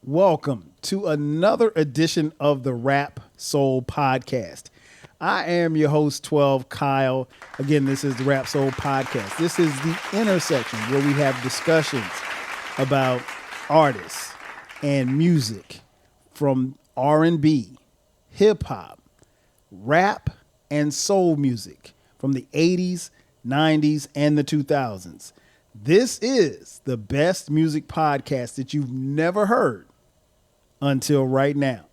Welcome to another edition of the Rap Soul Podcast. I am your host, 12 Kyle. Again, this is the Rap Soul Podcast. This is the intersection where we have discussions about artists and music from R&B, hip hop, rap, and soul music from the 80s, 90s, and the 2000s. This is the best music podcast that you've never heard until right now.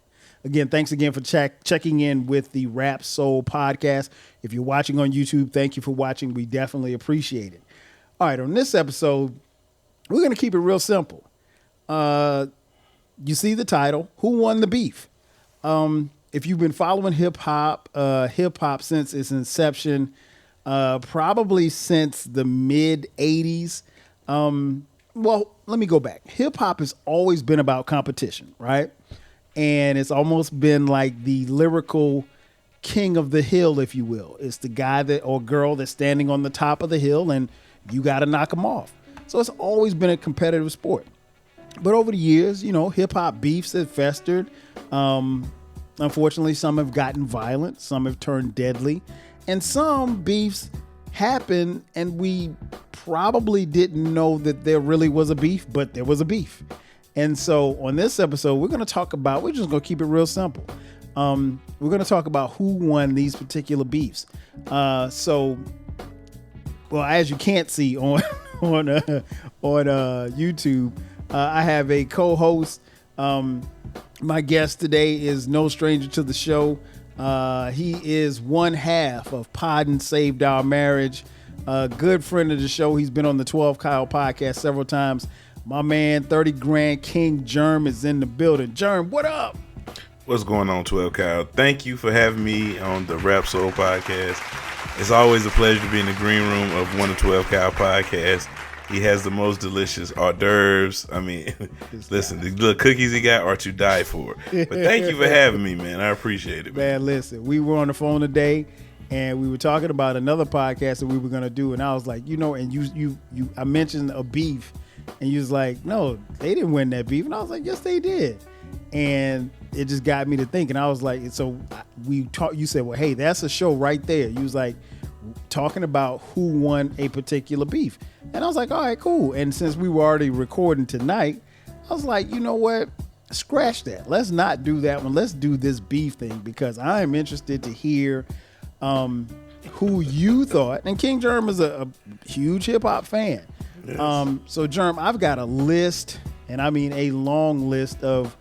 Again, thanks again for checking in with the Rap Soul Podcast. If you're watching on YouTube, thank you for watching. We definitely appreciate it. All right, on this episode, we're going to keep it real simple. You see the title, Who Won the Beef? If you've been following hip-hop since its inception, probably since the mid-'80s. Well, let me go back. Hip-hop has always been about competition, right? And it's almost been like the lyrical king of the hill, if you will. It's the guy that or girl that's standing on the top of the hill and you got to knock them off. So it's always been a competitive sport. But over the years, hip-hop beefs have festered. Unfortunately, some have gotten violent. Some have turned deadly. And some beefs happen and we probably didn't know that there really was a beef, but there was a beef. And so on this episode, we're just going to keep it real simple. We're going to talk about who won these particular beefs. As you can't see on YouTube, I have a co-host. My guest today is no stranger to the show. He is one half of Pod and Saved Our Marriage. A good friend of the show. He's been on the 12 Kyle podcast several times. My man, 30 grand King Jerm is in the building. Jerm, what up? What's going on, 12 Kyle? Thank you for having me on the Rap Soul Podcast. It's always a pleasure to be in the green room of one of 12 Kyle podcast. He has the most delicious hors d'oeuvres. I mean, listen, the little cookies he got are to die for. But thank you for having me, man. I appreciate it. Man, listen, we were on the phone today and we were talking about another podcast that we were going to do. And I was like, and I mentioned a beef and you was like, no, they didn't win that beef. And I was like, yes, they did. And it just got me to thinking. I was like, so you said, well, hey, that's a show right there. You was like talking about who won a particular beef. And I was like, all right, cool. And since we were already recording tonight, I was like, you know what? Scratch that. Let's not do that one. Let's do this beef thing because I am interested to hear who you thought. And King Jerm is a huge hip hop fan. Yes. So Jerm, I've got a list, and I mean a long list of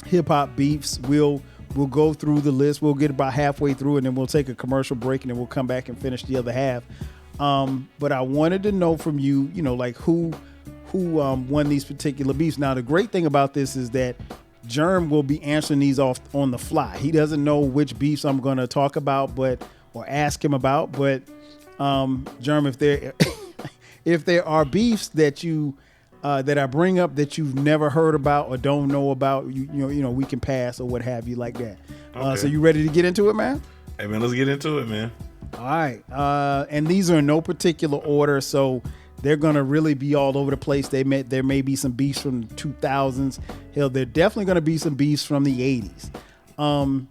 hip hop beefs. We'll go through the list. We'll get about halfway through, and then we'll take a commercial break, and then we'll come back and finish the other half. But I wanted to know from you, like who won these particular beefs. Now, the great thing about this is that Jerm will be answering these off on the fly. He doesn't know which beefs I'm going to talk about, or ask him about. But Jerm, if there are beefs that that I bring up that you've never heard about or don't know about, we can pass or what have you like that. Okay. So you ready to get into it, man? Hey, man, let's get into it, man. All right. And these are in no particular order, so they're going to really be all over the place. There may be some beefs from the 2000s. Hell, there definitely going to be some beefs from the 80s.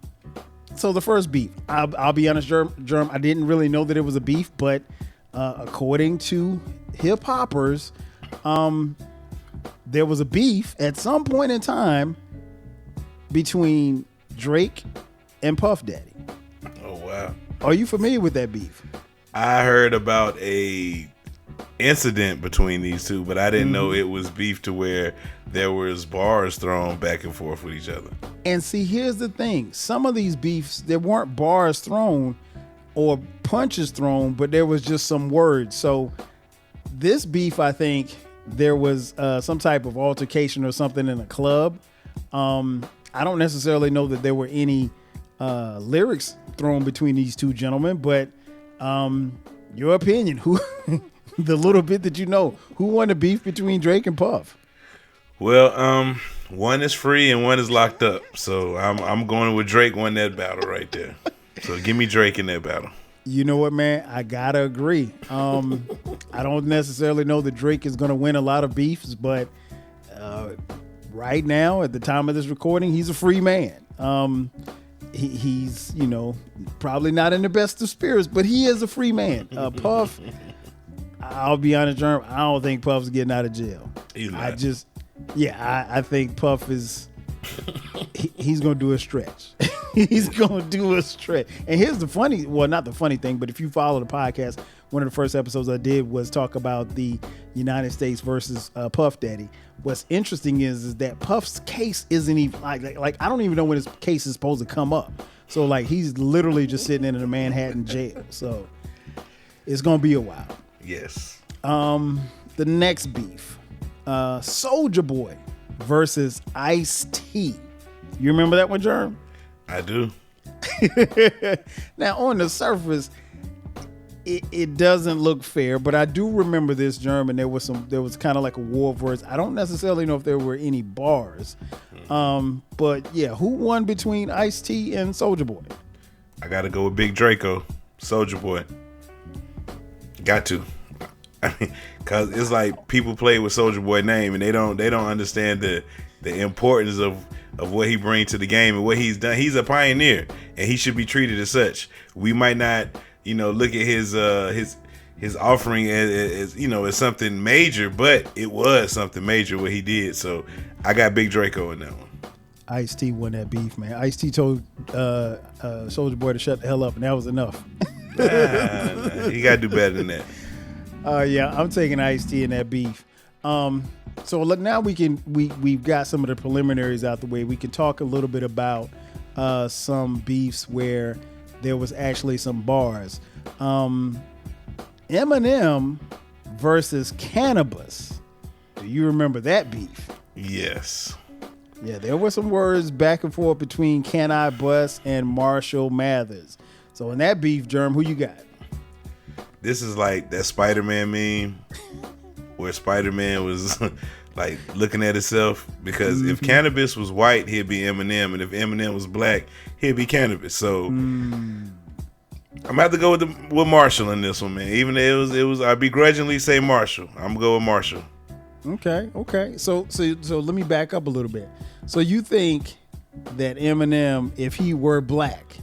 So the first beef, I'll be honest, Jerm, I didn't really know that it was a beef, but according to hip hoppers, there was a beef at some point in time between Drake and Puff Daddy. Oh, wow. Are you familiar with that beef? I heard about a incident between these two, but I didn't know it was beef to where there was bars thrown back and forth with each other. And see, here's the thing. Some of these beefs, there weren't bars thrown or punches thrown, but there was just some words. So this beef, I think there was some type of altercation or something in a club. I don't necessarily know that there were any lyrics thrown between these two gentlemen, but your opinion, who the little bit that you know, who won the beef between Drake and Puff? Well, one is free and one is locked up, so I'm going with Drake won that battle right there. So give me Drake in that battle. You know what, man? I gotta agree. I don't necessarily know that Drake is gonna win a lot of beefs, but right now, at the time of this recording, he's a free man. He's, probably not in the best of spirits, but he is a free man. Puff, I'll be honest, Jerm, I don't think Puff's getting out of jail. I think Puff is, he's going to do a stretch. He's going to do a stretch. And here's the funny, well, not the funny thing, but if you follow the podcast, one of the first episodes I did was talk about the United States versus Puff Daddy. What's interesting is that Puff's case isn't even like I don't even know when his case is supposed to come up. So like he's literally just sitting in a Manhattan jail. So it's gonna be a while. Yes. The next beef, Soulja Boy versus Ice-T. You remember that one, Jerm? I do. Now on the surface, it doesn't look fair, but I do remember this, Jerm, and there was kind of like a war of words. I don't necessarily know if there were any bars, but yeah, who won between Ice-T and Soulja Boy? I gotta go with Big Draco, Soulja Boy. Got to. I mean, cause it's like people play with Soulja Boy name and they don't understand the importance of what he brings to the game and what he's done. He's a pioneer and he should be treated as such. We might not, look at his offering as something major, but it was something major what he did. So I got Big Draco in that one. Ice-T won that beef, man. Ice-T told Soulja Boy to shut the hell up, and that was enough. Nah, he gotta do better than that. Yeah, I'm taking Ice-T in that beef. So look, now we've got some of the preliminaries out the way. We can talk a little bit about some beefs where there was actually some bars. Eminem versus Cannabis. Do you remember that beef? Yes. Yeah, there were some words back and forth between Can I Bust and Marshall Mathers. So in that beef, Jerm, who you got? This is like that Spider-Man meme where Spider-Man was like looking at himself, because if Cannabis was white, he'd be Eminem, and if Eminem was black, he'd be Cannabis. So I'm gonna have to go with Marshall in this one, man. Even though it was I begrudgingly say Marshall. I'm gonna go with Marshall. Okay. So let me back up a little bit. So you think that Eminem, if he were black,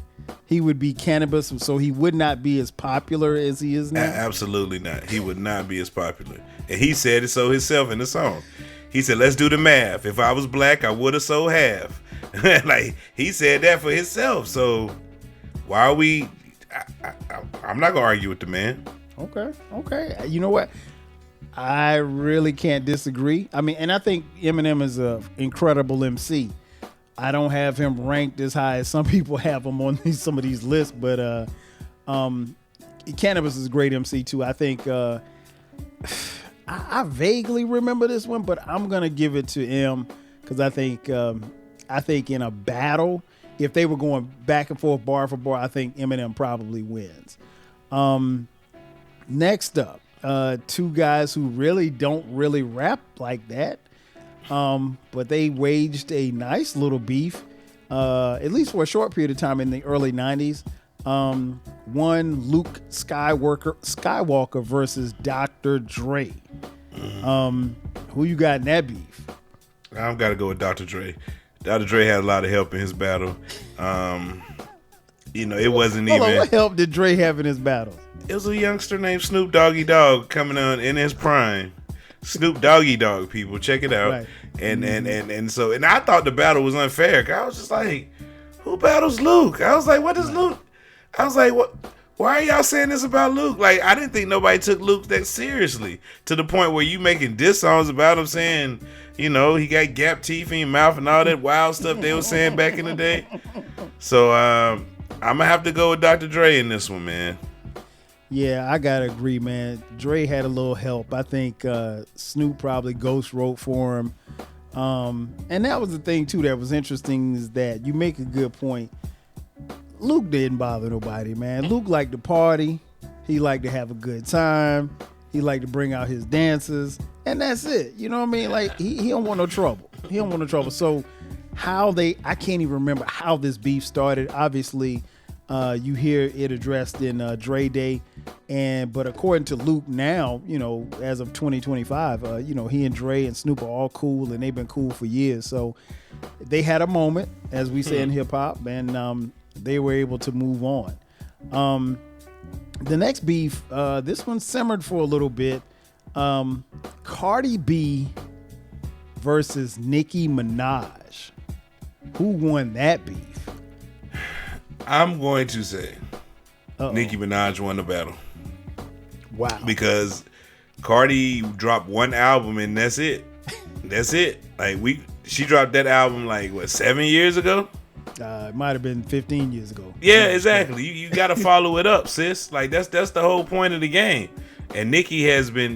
he would be Cannabis, so he would not be as popular as he is now? Absolutely not. He would not be as popular. And he said it so himself in the song. He said, let's do the math. If I was black, I would have sold half. Like, he said that for himself. So why are we... I'm not going to argue with the man. Okay. You know what? I really can't disagree. I mean, and I think Eminem is an incredible MC. I don't have him ranked as high as some people have him on some of these lists, but Cannabis is a great MC too. I think I vaguely remember this one, but I'm gonna give it to M because I think in a battle, if they were going back and forth bar for bar, I think Eminem probably wins. Next up, two guys who really don't really rap like that. But they waged a nice little beef, at least for a short period of time in the early 90s. One, Luke Skywalker versus Dr. Dre. Who you got in that beef? I've got to go with Dr. Dre. Dr. Dre had a lot of help in his battle. It wasn't even... What help did Dre have in his battle? It was a youngster named Snoop Doggy Dogg coming on in his prime. Snoop Doggy Dogg, people, check it out. Right. And I thought the battle was unfair. I was just like, who battles Luke? I was like, what is Luke? I was like, what? Why are y'all saying this about Luke? Like, I didn't think nobody took Luke that seriously, to the point where you making diss songs about him saying, he got gap teeth in your mouth and all that wild stuff they were saying back in the day. So I'm gonna have to go with Dr. Dre in this one, man. Yeah, I gotta agree, man. Dre had a little help. I think Snoop probably ghost wrote for him. And that was the thing too that was interesting, is that you make a good point. Luke didn't bother nobody, man. Luke liked to party. He liked to have a good time. He liked to bring out his dancers. And that's it. You know what I mean? Like, he don't want no trouble. So I can't even remember how this beef started. Obviously, you hear it addressed in Dre Day. But according to Luke now, as of 2025, he and Dre and Snoop are all cool, and they've been cool for years. So they had a moment, as we say in hip hop, and they were able to move on. The next beef, this one simmered for a little bit. Cardi B versus Nicki Minaj. Who won that beef? I'm going to say Nicki Minaj won the battle. Wow. Because Cardi dropped one album and that's it. That's it. She dropped that album 7 years ago? It might have been 15 years ago. Yeah, exactly. You got to follow it up, sis. That's the whole point of the game. And Nicki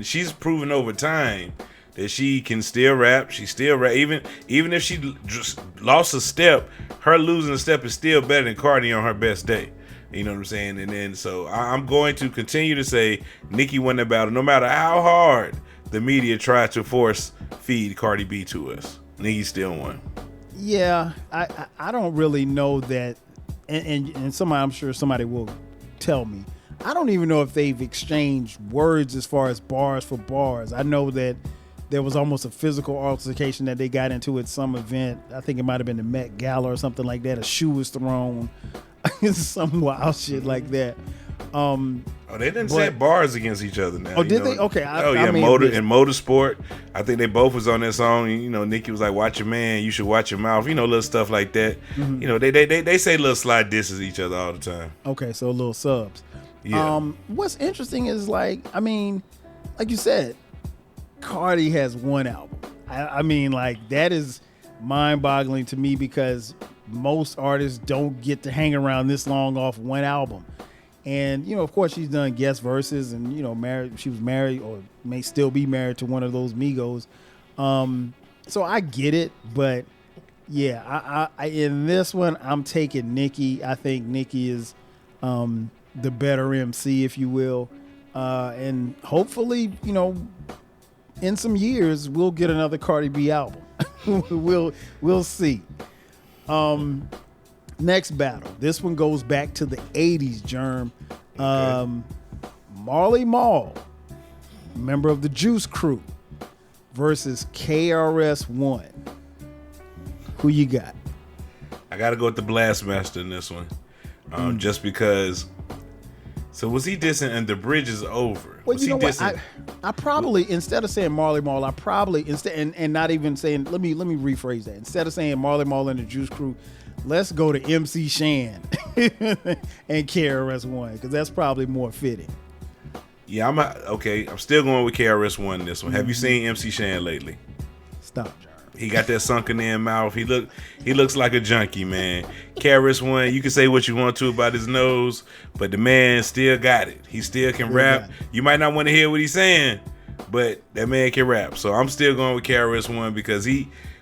she's proven over time that she can still rap. She still rap. Even if she just lost a step, her losing a step is still better than Cardi on her best day. You know what I'm saying? And then so I'm going to continue to say Nicki won the battle, no matter how hard the media tried to feed Cardi B to us. Nicki still won. Yeah, I don't really know that, and somebody, I'm sure somebody will tell me. I don't even know if they've exchanged words as far as bars for bars. I know that there was almost a physical altercation that they got into at some event. I think it might have been the Met Gala or something like that. A shoe was thrown, some wild shit like that. They didn't set bars against each other now. Oh, did they? Okay. Motorsport. I think they both was on that song. Nicki was like, "Watch your man. You should watch your mouth." Little stuff like that. Mm-hmm. They say little slide disses each other all the time. Okay, so little subs. Yeah. What's interesting is like you said, Cardi has one album. That is mind-boggling to me because most artists don't get to hang around this long off one album. And, of course, she's done guest verses and, married. She was married or may still be married to one of those Migos. So I get it. But, yeah, I in this one, I'm taking Nicki. I think Nicki is the better MC, if you will. And hopefully, in some years, we'll get another Cardi B album. We'll see. Next battle. This one goes back to the 80s, Jerm. Okay. Marley Marl, member of the Juice Crew, versus KRS-One. Who you got? I got to go with the Blastmaster in this one. Just because. So was he dissing and the bridge is over? Well, you know what? I probably, instead of saying Marley Marl, I probably, and not even saying, let me rephrase that. Instead of saying Marley Marl and the Juice Crew, let's go to MC Shan and KRS-One, because that's probably more fitting. Yeah, I'm still going with KRS-One in this one. Have you seen MC Shan lately? Stop, Jerm. He got that sunken in mouth. He looks like a junkie, man. KRS-One, you can say what you want to about his nose, but the man still got it. He still can rap. You might not want to hear what he's saying, but that man can rap. So I'm still going with KRS-One because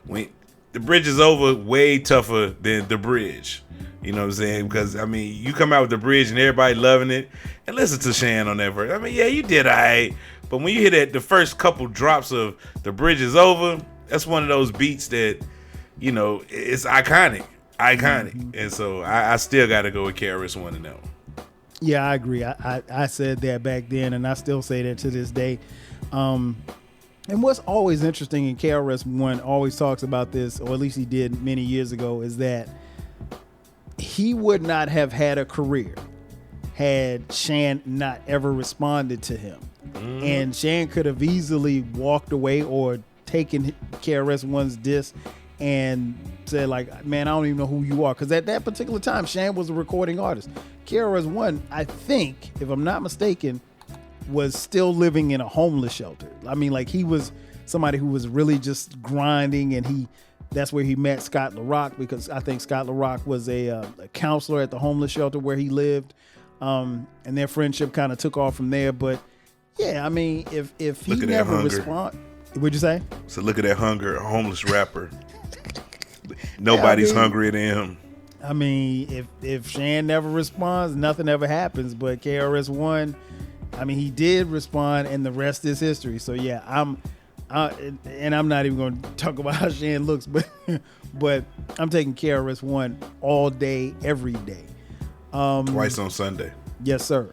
when the bridge is over, way tougher than the bridge. You know what I'm saying? Because, you come out with the bridge and everybody loving it. And listen to Shan on that verse. Yeah, you did all right. But when you hit the first couple drops of the bridge is over, that's one of those beats that, it's iconic. Mm-hmm. And so I still got to go with KRS-One in that one. Yeah, I agree. I said that back then, and I still say that to this day. And what's always interesting, and KRS-One always talks about this, or at least he did many years ago, is that he would not have had a career had Shan not ever responded to him. Mm-hmm. And Shan could have easily walked away or taken KRS-One's diss and said, man, I don't even know who you are. Because at that particular time, Shan was a recording artist. KRS-One, I think, if I'm not mistaken, was still living in a homeless shelter. He was somebody who was really just grinding, and that's where he met Scott LaRock, because I think Scott LaRock was a counselor at the homeless shelter where he lived. And their friendship kind of took off from there. But yeah, if he never responded, what'd you say? So look at that hunger, a homeless rapper. Nobody's hungrier than him. If Shan never responds, nothing ever happens. But KRS-One, he did respond, and the rest is history. So yeah, I'm not even going to talk about how Shan looks, but I'm taking KRS-One all day, every day. Twice on Sunday. Yes, sir.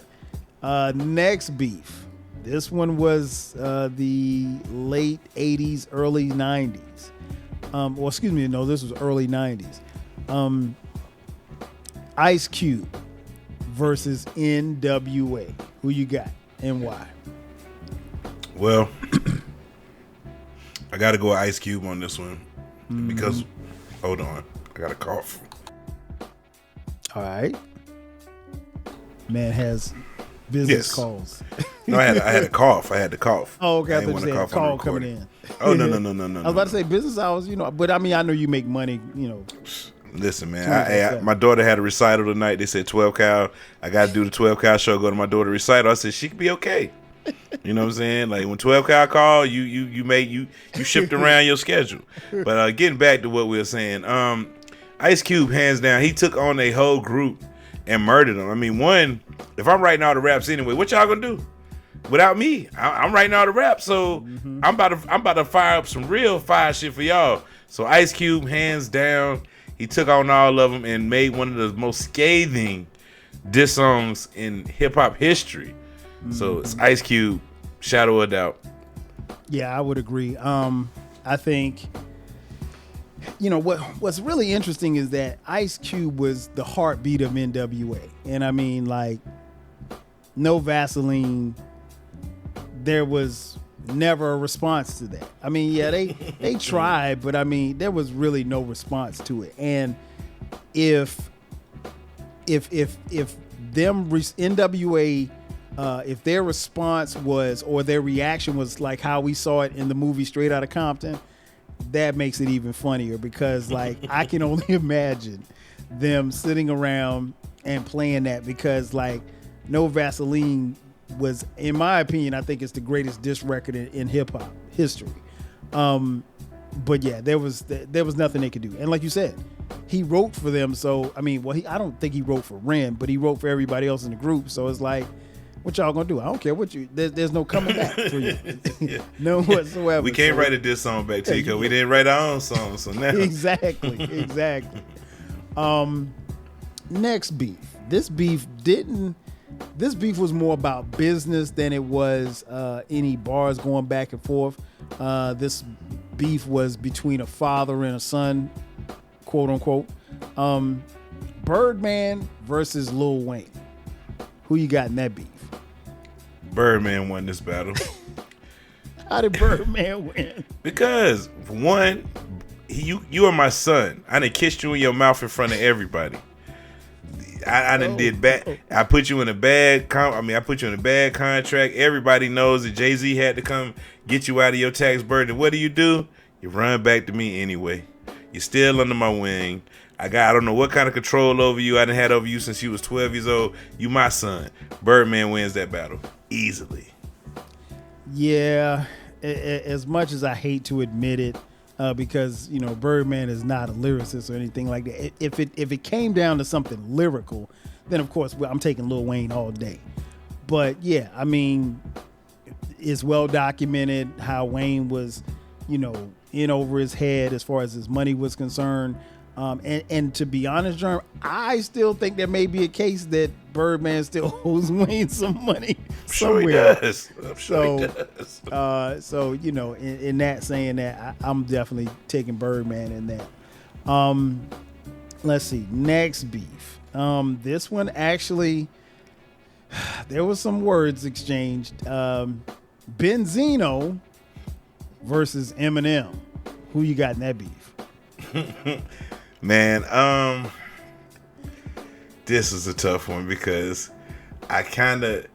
Next beef. This one was the late 80s, early 90s. This was early 90s. Ice Cube versus NWA. Who you got and why? Well, I got to go with Ice Cube on this one because, hold on, I got a cough. All right. Man has business calls. No, I had a cough. I had to cough. Oh, okay. I didn't thought you want said call coming in. Oh, no. I was about to say business hours, but I mean, I know you make money, Listen, man, my daughter had a recital tonight. They said 12 Cal. I got to do the 12 Cal show, go to my daughter's recital. I said, she could be okay. You know what I'm saying? Like when 12 Cal called, you shift around your schedule. But getting back to what we were saying, Ice Cube, hands down, he took on a whole group and murdered them. I mean, if I'm writing all the raps anyway, what y'all gonna do without me? I'm writing all the raps, so I'm about to fire up some real fire shit for y'all. So Ice Cube, hands down, he took on all of them and made one of the most scathing diss songs in hip hop history. So it's Ice Cube, shadow of doubt. Yeah, I would agree. I think, what's really interesting is that Ice Cube was the heartbeat of NWA. And I mean, like, no Vaseline, there was never a response to that. I mean, yeah, they tried, but I mean, there was really no response to it. And if NWA, if their response was, or their reaction was like how we saw it in the movie Straight Outta Compton, that makes it even funnier because, like, I can only imagine them sitting around and playing that because, like, No Vaseline was, in my opinion, I think it's the greatest diss record in hip hop history. But yeah, there was nothing they could do. And like you said, he wrote for them. So I mean, I don't think he wrote for Ren, but he wrote for everybody else in the group. So it's like, what y'all gonna do? I don't care what there's no coming back for you. No whatsoever. We can't write a diss song back to you because we didn't write our own song. So now exactly. Next beef. This beef was more about business than it was any bars going back and forth. This beef was between a father and a son, quote unquote. Birdman versus Lil Wayne. Who you got in that beef? Birdman won this battle. How did Birdman win? Because, for one, you are my son. I done kissed you in your mouth in front of everybody. I done did bad. I put you in a bad. I put you in a bad contract. Everybody knows that Jay-Z had to come get you out of your tax burden. What do? You run back to me anyway. You're still under my wing. I don't know what kind of control over you I done had over you since you was 12 years old. You my son. Birdman wins that battle easily. Yeah, as much as I hate to admit it, because Birdman is not a lyricist or anything like that. If it came down to something lyrical, then of course I'm taking Lil Wayne all day. But yeah, I mean, it's well documented how Wayne was, in over his head as far as his money was concerned. And to be honest, Jerm, I still think there may be a case that Birdman still owes Wayne some money somewhere. I'm sure he does. So in that saying that, I'm definitely taking Birdman in that. Let's see, next beef. This one actually, there was some words exchanged. Benzino versus Eminem. Who you got in that beef? Man, this is a tough one because I kind of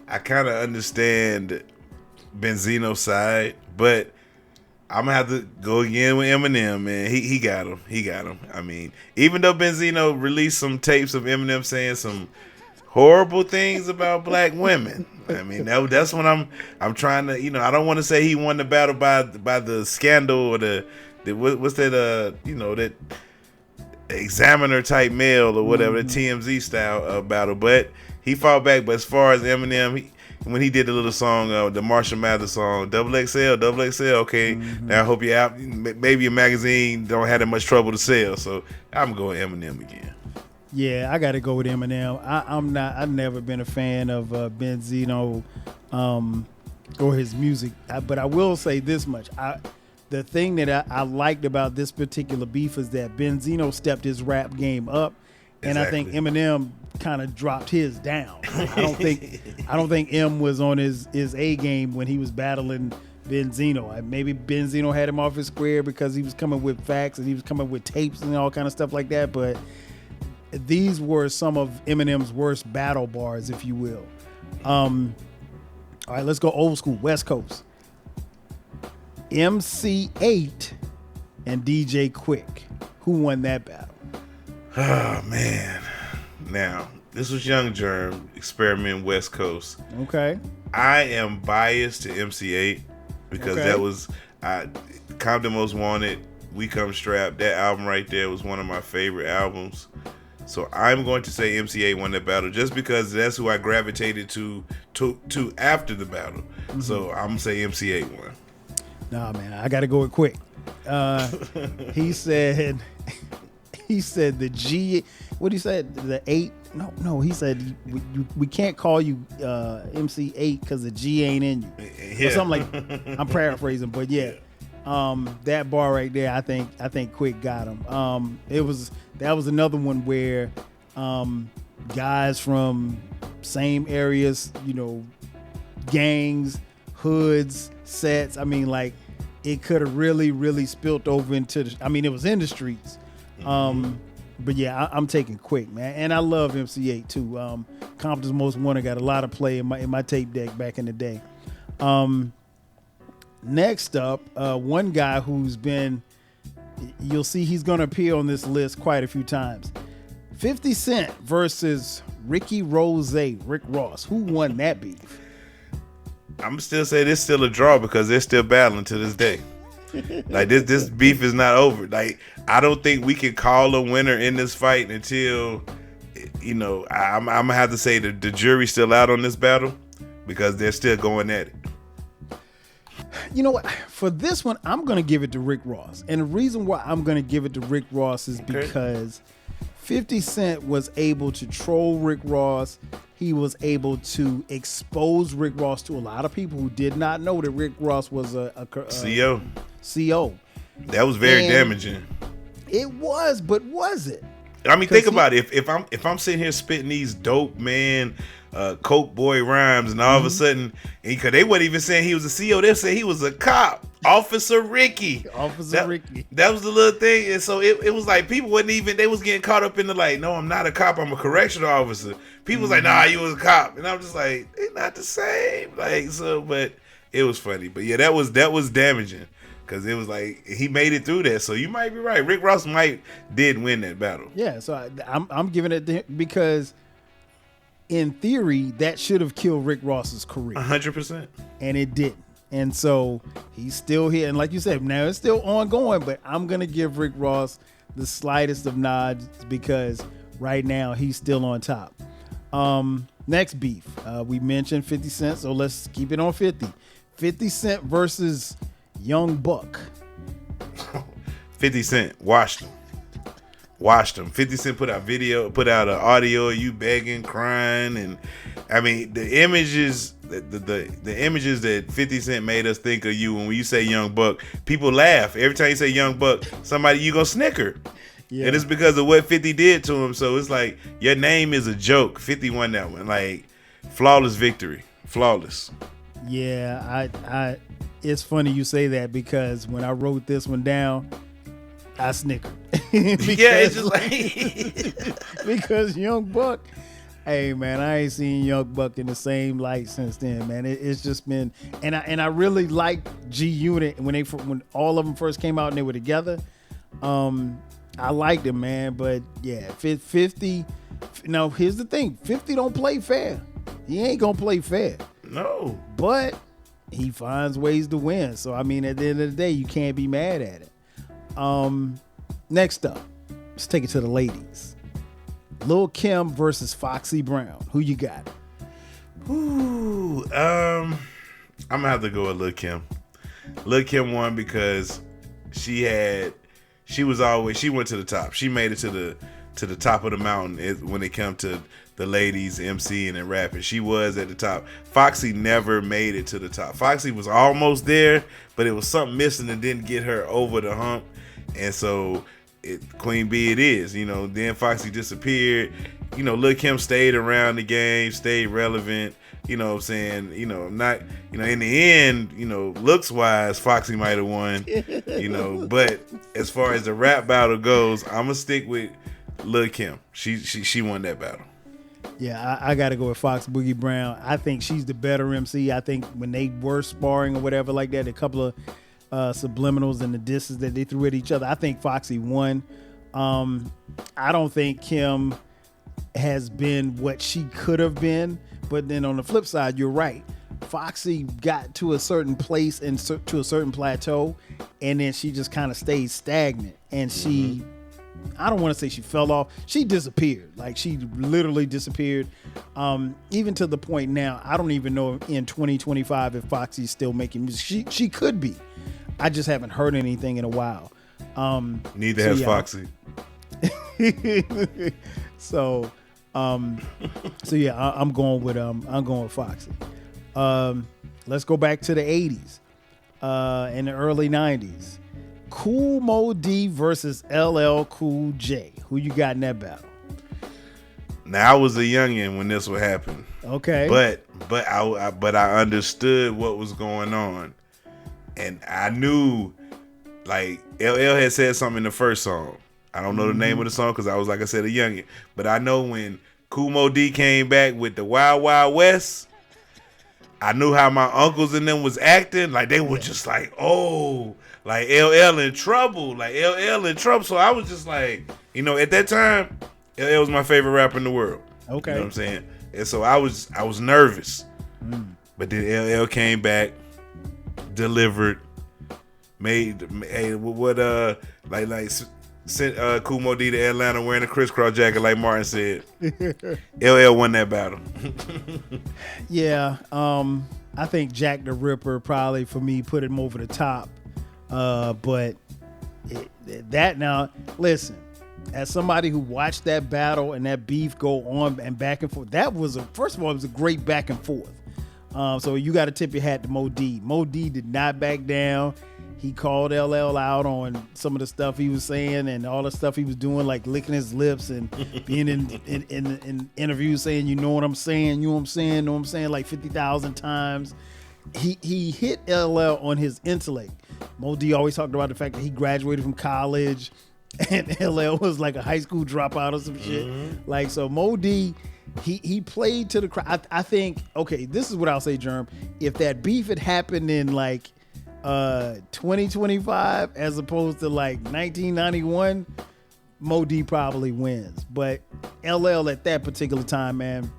understand Benzino's side, but I'm gonna have to go again with Eminem, man. He got him. I mean, even though Benzino released some tapes of Eminem saying some horrible things about black women, I mean that's when I'm trying to, I don't want to say he won the battle by the scandal or the what's that that Examiner type mail or whatever, the TMZ style battle, but he fought back. But as far as Eminem, when he did the little song, the Marshall Mathers song, XXL, okay, now I hope you're out. Maybe your magazine don't have that much trouble to sell, so I'm going Eminem again. Yeah, I got to go with Eminem. I've never been a fan of Benzino or his music, but I will say this much: the thing that I liked about this particular beef is that Benzino stepped his rap game up, and I think Eminem kind of dropped his down. I don't think M was on his A game when he was battling Benzino. Maybe Benzino had him off his square because he was coming with facts and he was coming with tapes and all kind of stuff like that, but these were some of Eminem's worst battle bars, if you will. All right, let's go old school, West Coast. MC Eiht and DJ Quik. Who won that battle? Oh, man. Now, this was Young Jerm, Experiment West Coast. Okay. I am biased to MC Eiht because that was Compton Most Wanted, We Come Strapped. That album right there was one of my favorite albums. So I'm going to say MC Eiht won that battle just because that's who I gravitated to after the battle. Mm-hmm. So I'm going to say MC Eiht won. Nah, man, I got to go with Quik. He said the G, what he said, the 8, no, he said we can't call you MC Eiht because the G ain't in you. Yeah. Or something like, I'm paraphrasing, but yeah. That bar right there, I think Quik got him. That was another one where guys from same areas, gangs, hoods, sets. I mean, like it could have really spilt over into it was in the streets. But yeah, I'm taking Quik, man, and I love MC Eiht too. Compton's Most Wanted got a lot of play in my tape deck back in the day. Next up, one guy who's been, you'll see he's going to appear on this list quite a few times. 50 Cent versus Ricky Rose, Rick Ross. Who won that beef? I'm still say this still a draw because they're still battling to this day. Like this beef is not over. Like I don't think we can call a winner in this fight until, I'm gonna have to say the jury's still out on this battle because they're still going at it. You know what? For this one, I'm going to give it to Rick Ross. And the reason why I'm going to give it to Rick Ross is because 50 Cent was able to troll Rick Ross. He was able to expose Rick Ross to a lot of people who did not know that Rick Ross was a CO. That was very damaging. It was, but was it? I mean, think about it. If I'm sitting here spitting these dope, man, Coke boy rhymes, and all of a sudden, because they weren't even saying he was a CO, they said he was a cop, Officer Ricky. Ricky. That was the little thing, and so it was like people wasn't even, they was getting caught up in the like, no, I'm not a cop, I'm a correctional officer. People was like, nah, you was a cop, and I'm just like, it's not the same, like so. But it was funny, but yeah, that was damaging. Because it was like he made it through that, so you might be right. Rick Ross did win that battle. Yeah, so I'm giving it to him because, in theory, that should have killed Rick Ross's career. 100%, and it didn't. And so he's still here, and like you said, now it's still ongoing. But I'm gonna give Rick Ross the slightest of nods because right now he's still on top. Next beef, we mentioned 50 Cent, so let's keep it on 50. 50 Cent versus Young Buck. 50 Cent washed him. 50 Cent put out an audio of you begging, crying, and I mean the images the images that 50 Cent made us think of you when you say Young Buck, people laugh. Every time you say Young Buck, somebody you gonna snicker. Yeah. And it's because of what 50 did to him. So it's like your name is a joke. 50 won that one. Like flawless victory. Flawless. Yeah, I it's funny you say that because when I wrote this one down, I snickered. It's just like because Young Buck, hey man, I ain't seen Young Buck in the same light since then, man. It's just been, and I really liked G Unit when all of them first came out and they were together. I liked him, man, but yeah, 50. Now here's the thing: 50 don't play fair. He ain't gonna play fair. No, but he finds ways to win. So, I mean, at the end of the day, you can't be mad at it. Next up, let's take it to the ladies. Lil' Kim versus Foxy Brown. Who you got? Ooh, I'm going to have to go with Lil' Kim. Lil' Kim won because she went to the top. She made it to to the top of the mountain when it comes to the ladies MCing and rapping. She was at the top. Foxy never made it to the top. Foxy was almost there, but it was something missing that didn't get her over the hump. And so Queen B it is, you know. Then Foxy disappeared. You know, Lil' Kim stayed around the game, stayed relevant. You know what I'm saying? You know, not, you know, in the end, you know, looks wise, Foxy might have won, you know, but as far as the rap battle goes, I'm gonna stick with Lil' Kim. She won that battle. Yeah, I got to go with Fox Boogie Brown. I think she's the better MC. I think when they were sparring or whatever like that, a couple of subliminals and the disses that they threw at each other, I think Foxy won. I don't think Kim has been what she could have been, but then on the flip side, you're right. Foxy got to a certain place and to a certain plateau, and then she just kind of stayed stagnant. And she, I don't want to say she fell off. She disappeared. Like, she literally disappeared. Even to the point now, I don't even know in 2025 if Foxy's still making music. She could be. I just haven't heard anything in a while. Neither has Foxy. So yeah, I'm going with Foxy. Let's go back to the 80s and the early 90s. Kool Mobb Deep versus LL Cool J. Who you got in that battle? Now, I was a youngin' when this would happen. Okay. But I understood what was going on. And I knew, like, LL had said something in the first song. I don't know the name of the song because I was, like I said, a youngin'. But I know when Kool Mobb Deep came back with the Wild Wild West, I knew how my uncles and them was acting. Like, they were just like, oh, like LL in trouble. Like, LL in trouble. So I was just like, you know, at that time, LL was my favorite rapper in the world. Okay. You know what I'm saying? And so I was nervous. But then LL came back, delivered, made what sent Kool Mobb Deep to Atlanta wearing a crisscross jacket like Martin said. LL won that battle. Yeah, I think Jack the Ripper probably for me put him over the top. But that now, listen, as somebody who watched that battle and that beef go on and back and forth, that was first of all, it was a great back and forth. So you got to tip your hat to Mobb Deep. Mobb Deep did not back down. He called LL out on some of the stuff he was saying and all the stuff he was doing, like licking his lips and being in interviews saying, you know what I'm saying, you know what I'm saying, know what I'm saying, like 50,000 times. He hit LL on his intellect. Mobb Deep always talked about the fact that he graduated from college and LL was like a high school dropout or some shit. Like, so Mobb Deep, he played to the crowd. I think, okay, this is what I'll say, Jerm. If that beef had happened in like 2025 as opposed to like 1991, Mobb Deep probably wins. But LL at that particular time, man,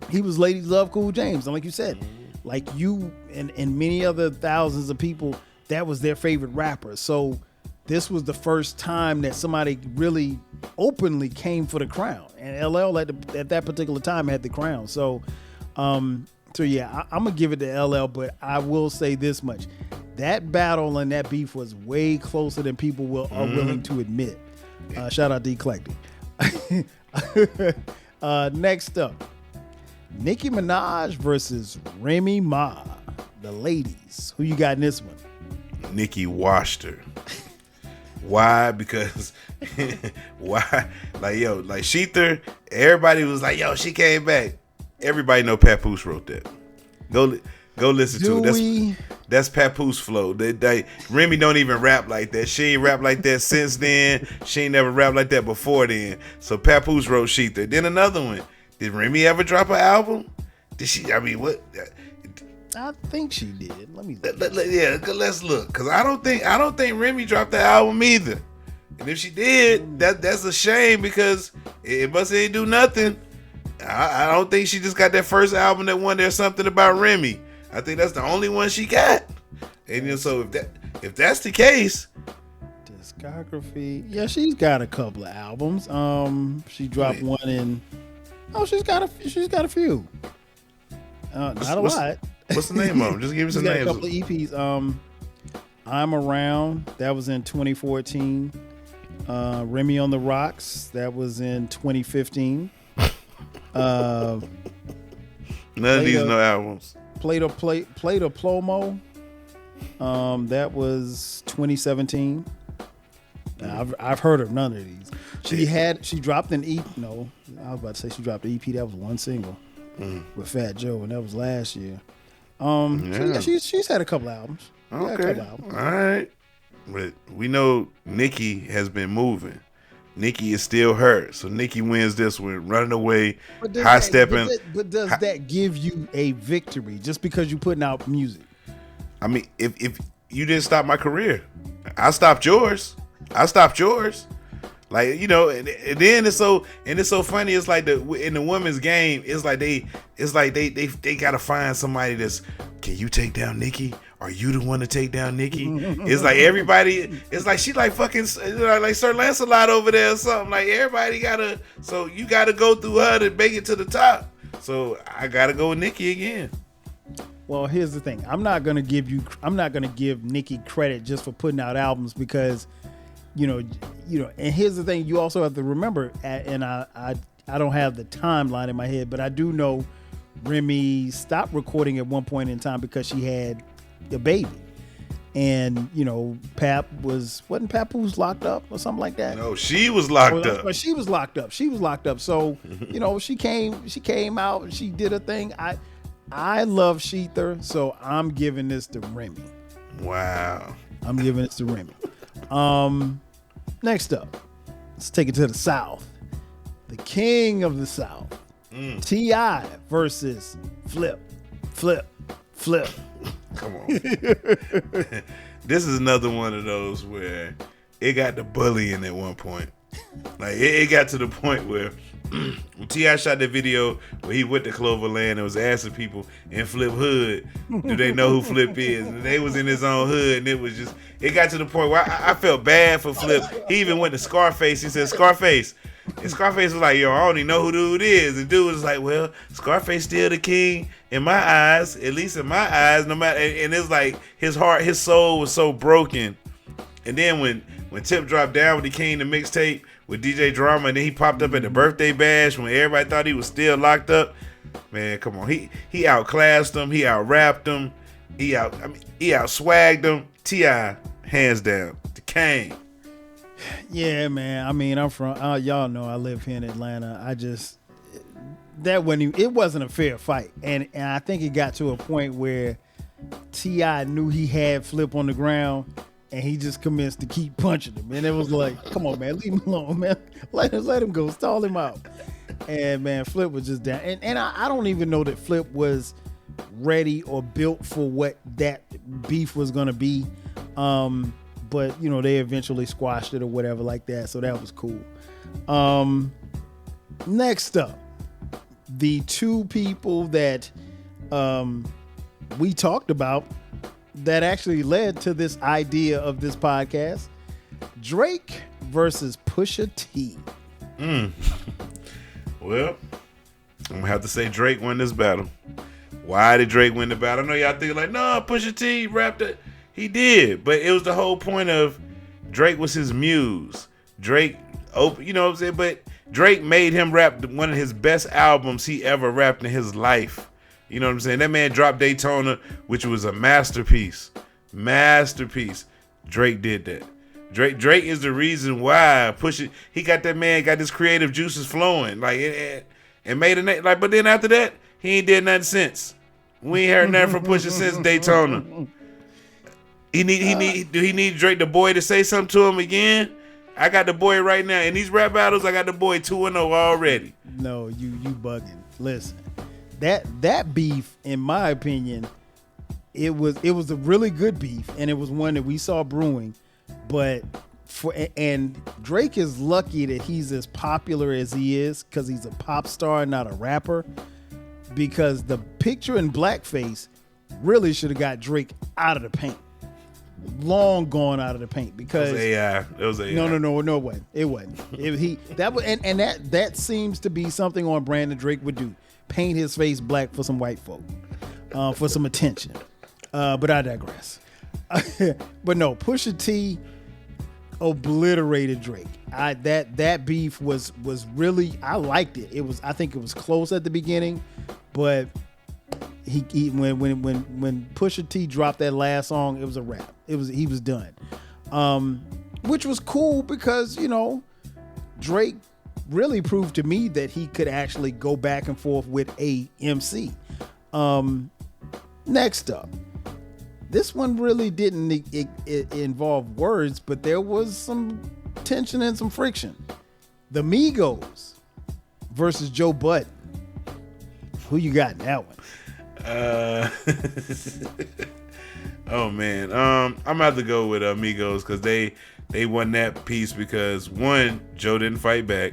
he was Ladies Love Cool James. And like you said, like you and many other thousands of people, that was their favorite rapper. So this was the first time that somebody really openly came for the crown. And LL at that particular time had the crown. So yeah, I'm going to give it to LL, but I will say this much. That battle and that beef was way closer than people are willing to admit. Shout out to Eclectic. Next up, Nicki Minaj versus Remy Ma, the ladies. Who you got in this one? Nicki washed her. Why? Because why? Like, yo, like Sheether, everybody was like, yo, she came back. Everybody know Papoose wrote that. Go listen to it. That's Papoose flow. Remy don't even rap like that. She ain't rap like that since then. She ain't never rapped like that before then. So Papoose wrote Sheether. Then another one. Did Remy ever drop an album? Did she? I mean, what? I think she did. Let me. Let's look. Because I don't think Remy dropped the album either. And if she did, that's a shame because it must ain't do nothing. I don't think she just got that first album that won There's Something About Remy. I think that's the only one she got. And then, so if that's the case, discography, yeah, she's got a couple of albums. She dropped one in. Oh, she's got a few. Not a lot. What's the name of them? Just give me some names. A couple of EPs. I'm Around. That was in 2014. Remy on the Rocks. That was in 2015. None of these no albums. Play-Doh Plomo. That was 2017. I've heard of none of these. She dropped an EP. No, I was about to say she dropped an EP. That was one single with Fat Joe, and that was last year. She's had a couple albums. Okay, all right. But we know Nicki has been moving. Nicki is still hurt, so Nicki wins this one, running away, high stepping. But does that give you a victory just because you're putting out music? I mean, if you didn't stop my career, I stopped yours. Like, you know, and then it's so funny. It's like in the women's game, it's like they gotta find somebody that's, can you take down Nicki? Are you the one to take down Nicki? It's like everybody. It's like she like fucking like Sir Lancelot over there or something. Like everybody so you gotta go through her to make it to the top. So I gotta go with Nicki again. Well, here's the thing. I'm not gonna give Nicki credit just for putting out albums because, you know. And here's the thing. You also have to remember, and I don't have the timeline in my head, but I do know Remy stopped recording at one point in time because she had a baby, and wasn't Papoose locked up or something like that? No, she was locked up. But she was locked up. So she came out and she did a thing. I love Sheether, so I'm giving this to Remy. Wow. I'm giving this to Remy. Next up, let's take it to the South. The king of the South, T.I. versus Flip. Come on. This is another one of those where it got the bullying at one point. Like it got to the point where when T.I. shot that video where he went to Cloverland and was asking people in Flip hood, do they know who Flip is? And they was in his own hood, and it got to the point where I felt bad for Flip. He even went to Scarface. He said, Scarface. And Scarface was like, yo, I don't even know who dude is. And dude was like, well, Scarface still the king in my eyes, at least in my eyes, no matter. And it's like his heart, his soul was so broken. And then when Tip dropped down with the King, the mixtape with DJ Drama, and then he popped up at the birthday bash when everybody thought he was still locked up. Man, come on. He outclassed him. He out-rapped him. He out-swagged him. T.I., hands down, the king. Yeah, man. I mean, I'm from, y'all know I live here in Atlanta. It wasn't a fair fight. And I think it got to a point where T.I. knew he had Flip on the ground, and he just commenced to keep punching him. And it was like, come on, man, leave him alone, man. Let him go, stall him out. And man, Flip was just down. And I don't even know that Flip was ready or built for what that beef was gonna be. But they eventually squashed it or whatever like that. So that was cool. Next up, the two people that we talked about that actually led to this idea of this podcast, Drake versus Pusha T. Well, I'm gonna have to say Drake won this battle. Why did Drake win the battle? I know y'all think like, no, Pusha T rapped it. He did, but it was the whole point of Drake was his muse. Drake, you know what I'm saying? But Drake made him rap one of his best albums he ever rapped in his life. You know what I'm saying? That man dropped Daytona, which was a masterpiece. Drake did that. Drake is the reason why he got his creative juices flowing. Like and made a name. Like, but then after that, he ain't did nothing since. We ain't heard nothing from Pusha since Daytona. Do he need Drake the boy to say something to him again? I got the boy right now. In these rap battles, I got the boy 2-0 already. No, you bugging. Listen. That beef, in my opinion, it was a really good beef, and it was one that we saw brewing. But and Drake is lucky that he's as popular as he is because he's a pop star, not a rapper. Because the picture in blackface really should have got Drake out of the paint. Long gone out of the paint because it was AI. No, it wasn't. That seems to be something on brand that Drake would do. Paint his face black for some white folk, for some attention. But I digress. But no, Pusha T. obliterated Drake. That beef was really, I liked it. I think it was close at the beginning, but when Pusha T dropped that last song, it was a wrap. He was done. Which was cool because, Drake really proved to me that he could actually go back and forth with a MC. Next up, this one really didn't involve words, but there was some tension and some friction. The Migos versus Joe Budden. Who you got in that one? Oh man, I'm gonna have to go with Migos because they won that piece because one, Joe didn't fight back,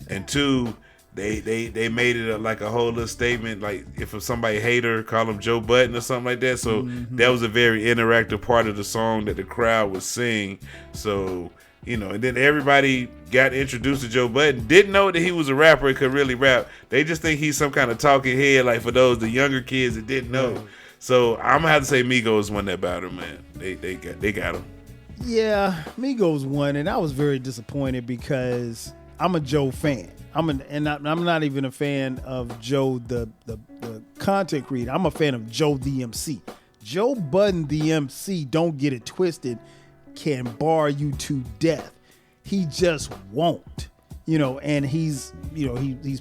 and two, they made it like a whole little statement, like if somebody hate her, call him Joe Budden or something like that. So that was a very interactive part of the song that the crowd would sing. So and then everybody got introduced to Joe Budden, didn't know that he was a rapper and could really rap. They just think he's some kind of talking head, like for the younger kids that didn't know. Right. So I'm gonna have to say Migos won that battle, man. They got him. Yeah, Migos won, and I was very disappointed because I'm a Joe fan. I'm not even a fan of Joe the content creator. I'm a fan of Joe the MC. Joe Budden the MC, don't get it twisted, can bar you to death. He just won't. And he's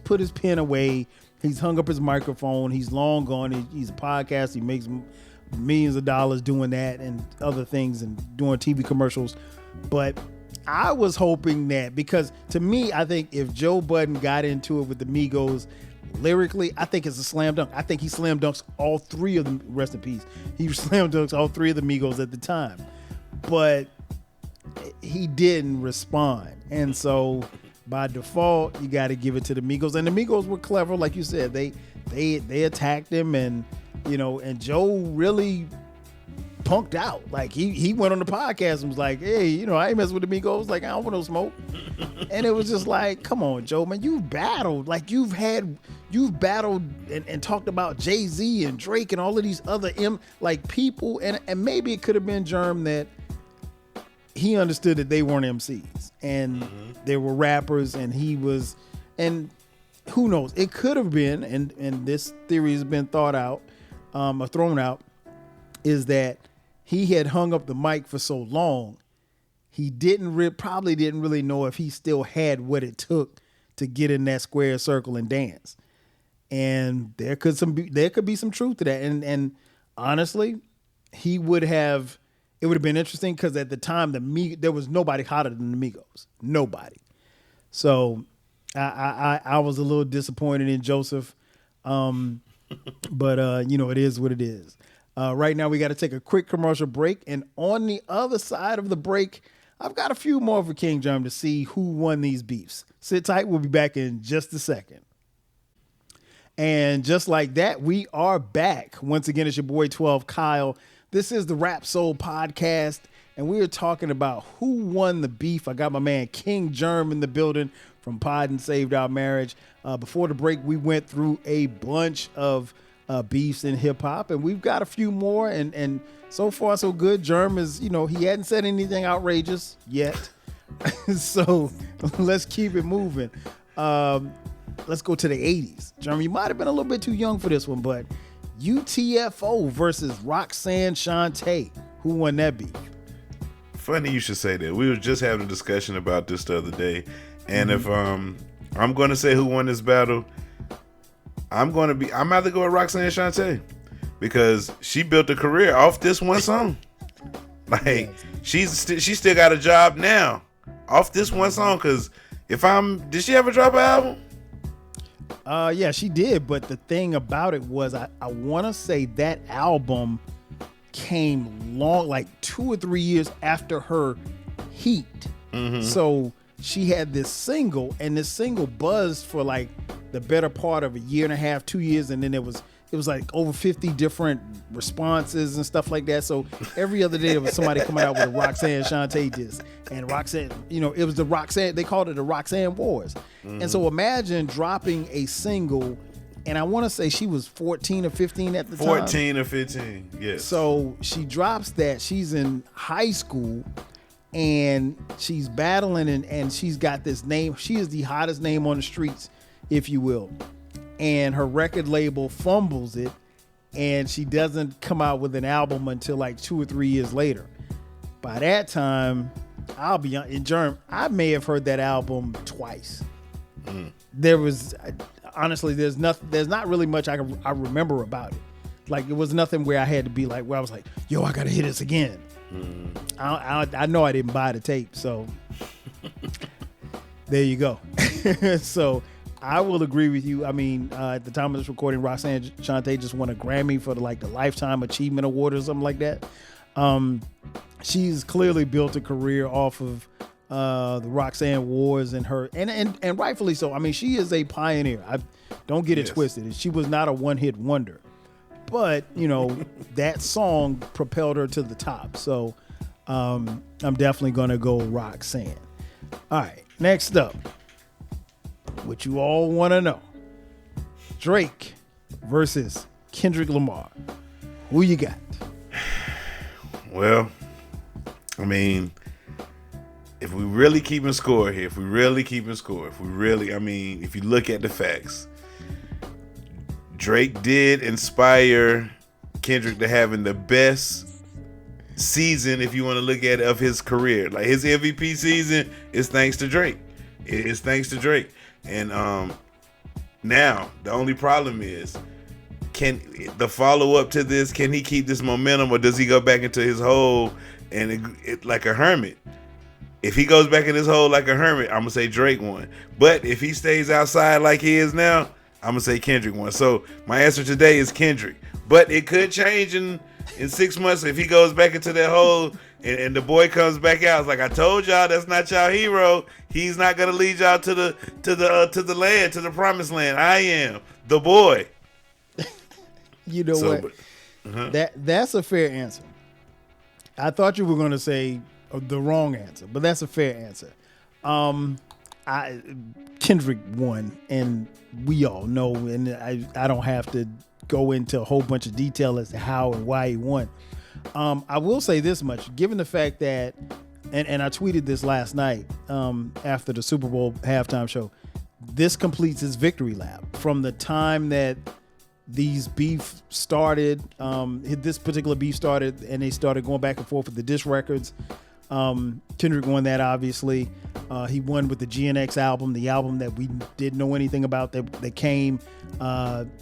put his pen away. He's hung up his microphone. He's long gone. He's a podcast. He makes millions of dollars doing that and other things and doing TV commercials. But I was hoping that, because to me, I think if Joe Budden got into it with the Migos lyrically, I think it's a slam dunk. I think he slam dunks all three of them. Rest in peace. He slam dunks all three of the Migos at the time. But he didn't respond. And so by default, you got to give it to the Migos. And the Migos were clever. Like you said, they attacked him, and and Joe really punked out. Like he went on the podcast and was like, hey, I ain't messing with the Migos. Like, I don't want no smoke. And it was just like, come on, Joe, man, you've battled. Like, you've battled and talked about Jay-Z and Drake and all of these other people. And maybe it could have been Jerm that he understood that they weren't MCs and they were rappers, and he was, and who knows, it could have been, and this theory has been thrown out, is that he had hung up the mic for so long, he probably didn't really know if he still had what it took to get in that square circle and dance. And there could be some truth to that. And honestly, it would have been interesting because at the time there was nobody hotter than the Migos. Nobody. So I was a little disappointed in Joseph. But it is what it is. Right now we got to take a quick commercial break, and on the other side of the break, I've got a few more for King Jerm to see who won these beefs. Sit tight, we'll be back in just a second. And just like that, we are back. Once again, it's your boy 12 Kyle. This is the Rap Soul Podcast, and we are talking about who won the beef. I got my man King Jerm in the building from Pod and Saved Our Marriage. Before the break, we went through a bunch of beefs in hip hop, and we've got a few more, and so far so good. Jerm is, he hadn't said anything outrageous yet. So let's keep it moving. Let's go to the 80s. Jerm, you might have been a little bit too young for this one, but UTFO versus Roxanne Shante. Who won that beef? Funny you should say that. We were just having a discussion about this the other day, and if I'm going to say who won this battle, I'm about to go with Roxanne Shante because she built a career off this one song. Like, she still got a job now off this one song. Because did she ever drop an album? Yeah, she did. But the thing about it was, I want to say that album came like 2 or 3 years after her Heat. So she had this single, and this single buzzed for like the better part of a year and a half, 2 years, and then it was like over 50 different responses and stuff like that. So every other day there was somebody coming out with a Roxanne Shante disc, and Roxanne, it was the Roxanne. They called it the Roxanne Wars. And so imagine dropping a single, and I want to say she was 14 or 15 at the time. 14 or 15, yes. So she drops that. She's in high school. and she's battling, and she's got this name. She is the hottest name on the streets, if you will. And her record label fumbles it, and she doesn't come out with an album until like 2 or 3 years later. By that time, I'll be in Jerm, I may have heard that album twice. There was honestly, there's not really much I remember about it. Like, it was nothing where I had to be like, where I was like, yo, I gotta hear this again. I know I didn't buy the tape, so there you go. So I will agree with you. I mean, at the time of this recording, Roxanne Shante just won a Grammy for the Lifetime Achievement Award or something like that. She's clearly built a career off of the Roxanne Wars and her, and rightfully so. I mean, she is a pioneer. Don't get it twisted. She was not a one-hit wonder, but that song propelled her to the top. So I'm definitely gonna go Roxanne. All right, next up, what you all want to know: Drake versus Kendrick Lamar. Who you got? Well, I mean, if we really keeping score here, if you look at the facts, Drake did inspire Kendrick to having the best season, if you want to look at it, of his career. Like, his MVP season is thanks to Drake. It's thanks to Drake. And now the only problem is, can the follow up to this, can he keep this momentum, or does he go back into his hole and it like a hermit? If he goes back in his hole like a hermit, I'm gonna say Drake won. But if he stays outside like he is now, I'm gonna say Kendrick won. So my answer today is Kendrick. But it could change in 6 months if he goes back into that hole and the boy comes back out. It's like, I told y'all, that's not y'all hero. He's not gonna lead y'all to the land, to the promised land. I am the boy. You know what? That's a fair answer. I thought you were going to say the wrong answer, but that's a fair answer. Kendrick won, and we all know, and I don't have to go into a whole bunch of detail as to how and why he won. I will say this much, given the fact that, and I tweeted this last night after the Super Bowl halftime show, this completes his victory lap. From the time that these beef started, this particular beef started, and they started going back and forth with the diss records. Kendrick won that, obviously. He won with the GNX album, the album that we didn't know anything about, that came,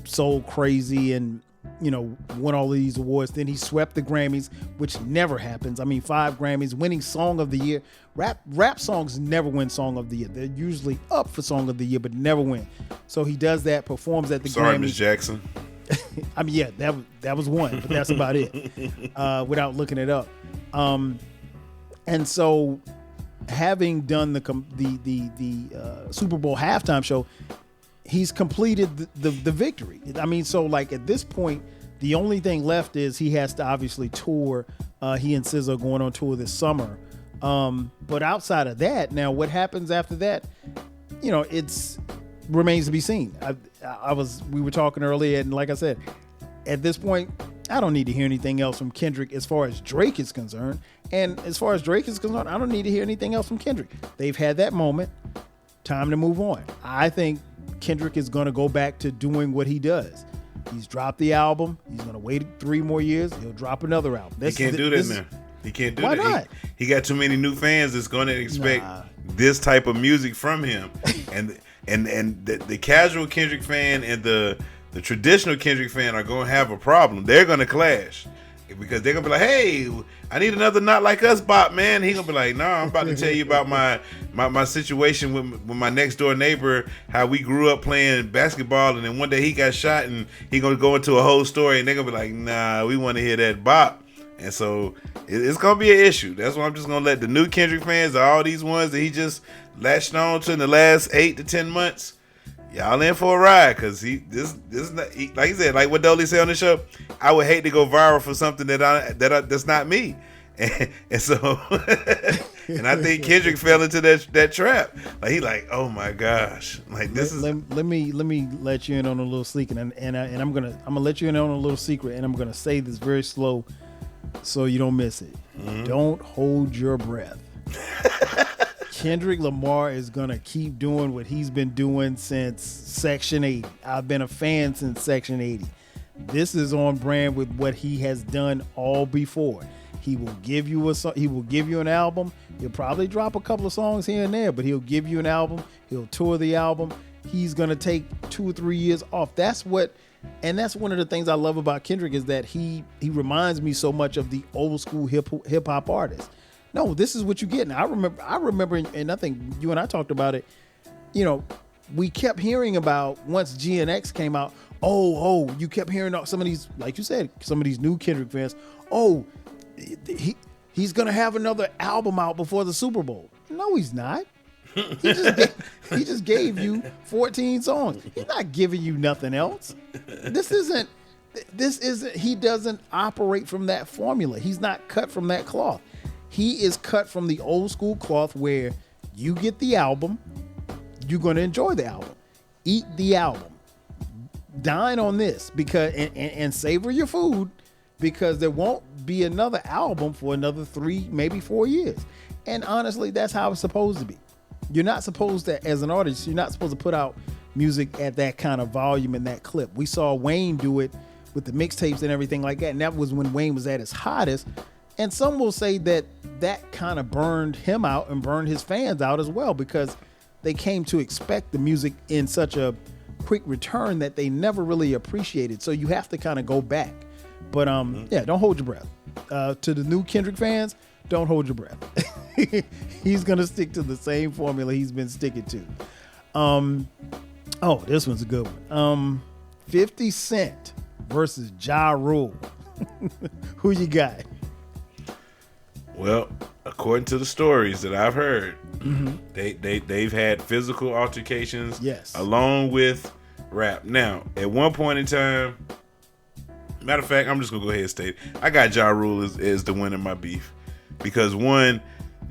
sold crazy, and won all of these awards. Then he swept the Grammys, which never happens. I mean, 5 Grammys, winning Song of the Year. Rap songs never win Song of the Year. They're usually up for Song of the Year, but never win. So he does that, performs at the Grammys. Sorry, Miss Jackson. I mean, yeah, that was one, but that's about it. Without looking it up. And so, having done the Super Bowl halftime show, he's completed the victory. I mean, so like at this point, the only thing left is he has to obviously tour. He and SZA are going on tour this summer. But outside of that, now what happens after that, it's remains to be seen. We were talking earlier, and like I said, at this point, I don't need to hear anything else from Kendrick as far as Drake is concerned. And as far as Drake is concerned, I don't need to hear anything else from Kendrick. They've had that moment. Time to move on. I think Kendrick is going to go back to doing what he does. He's dropped the album. He's going to wait 3 more years. He'll drop another album. He can't do that now. He can't do that. Why not? He got too many new fans that's going to expect this type of music from him. and the casual Kendrick fan and the traditional Kendrick fan are going to have a problem. They're going to clash. Because they're going to be like, hey, I need another Not Like Us bop, man. He's going to be like, no, I'm about to tell you about my situation with my next door neighbor, how we grew up playing basketball, and then one day he got shot, and he's going to go into a whole story, and they're going to be like, nah, we want to hear that bop. And so it's going to be an issue. That's why I'm just going to let the new Kendrick fans, all these ones that he just latched on to in the last 8 to 10 months, y'all in for a ride, because like he said, like what Dolly said on the show, I would hate to go viral for something that's not me, and so and I think Kendrick fell into that trap. Like, he like, oh my gosh, like this is. Let me let you in on a little secret, and I'm gonna let you in on a little secret, and I'm gonna say this very slow, so you don't miss it. Mm-hmm. Don't hold your breath. Kendrick Lamar is gonna keep doing what he's been doing since Section 80. I've been a fan since Section 80. This is on brand with what he has done all before. He will give you an album. He'll probably drop a couple of songs here and there, but he'll give you an album. He'll tour the album. He's gonna take 2 or 3 years off. That's one of the things I love about Kendrick is that he reminds me so much of the old school hip hop artists. No, this is what you get. And I remember, and I think you and I talked about it. You know, we kept hearing about once GNX came out. Oh, you kept hearing some of these, like you said, some of these new Kendrick fans. Oh, he's gonna have another album out before the Super Bowl. No, he's not. He just gave you 14 songs. He's not giving you nothing else. This isn't. He doesn't operate from that formula. He's not cut from that cloth. He is cut from the old school cloth where you get the album, you're going to enjoy the album, eat the album, dine on this because and savor your food because there won't be another album for another 3, maybe 4 years. And honestly, that's how it's supposed to be. You're not supposed to, as an artist, you're not supposed to put out music at that kind of volume and that clip. We saw Wayne do it with the mixtapes and everything like that. And that was when Wayne was at his hottest. And some will say that kind of burned him out and burned his fans out as well because they came to expect the music in such a quick return that they never really appreciated. So you have to kind of go back. But yeah, don't hold your breath. To the new Kendrick fans, don't hold your breath. He's gonna stick to the same formula he's been sticking to. Oh, this one's a good one. 50 Cent versus Ja Rule. Who you got? Well, according to the stories that I've heard, they've had physical altercations, yes, along with rap. Now, at one point in time, matter of fact, I'm just gonna go ahead and state I got Ja Rule as the winner of my beef because one,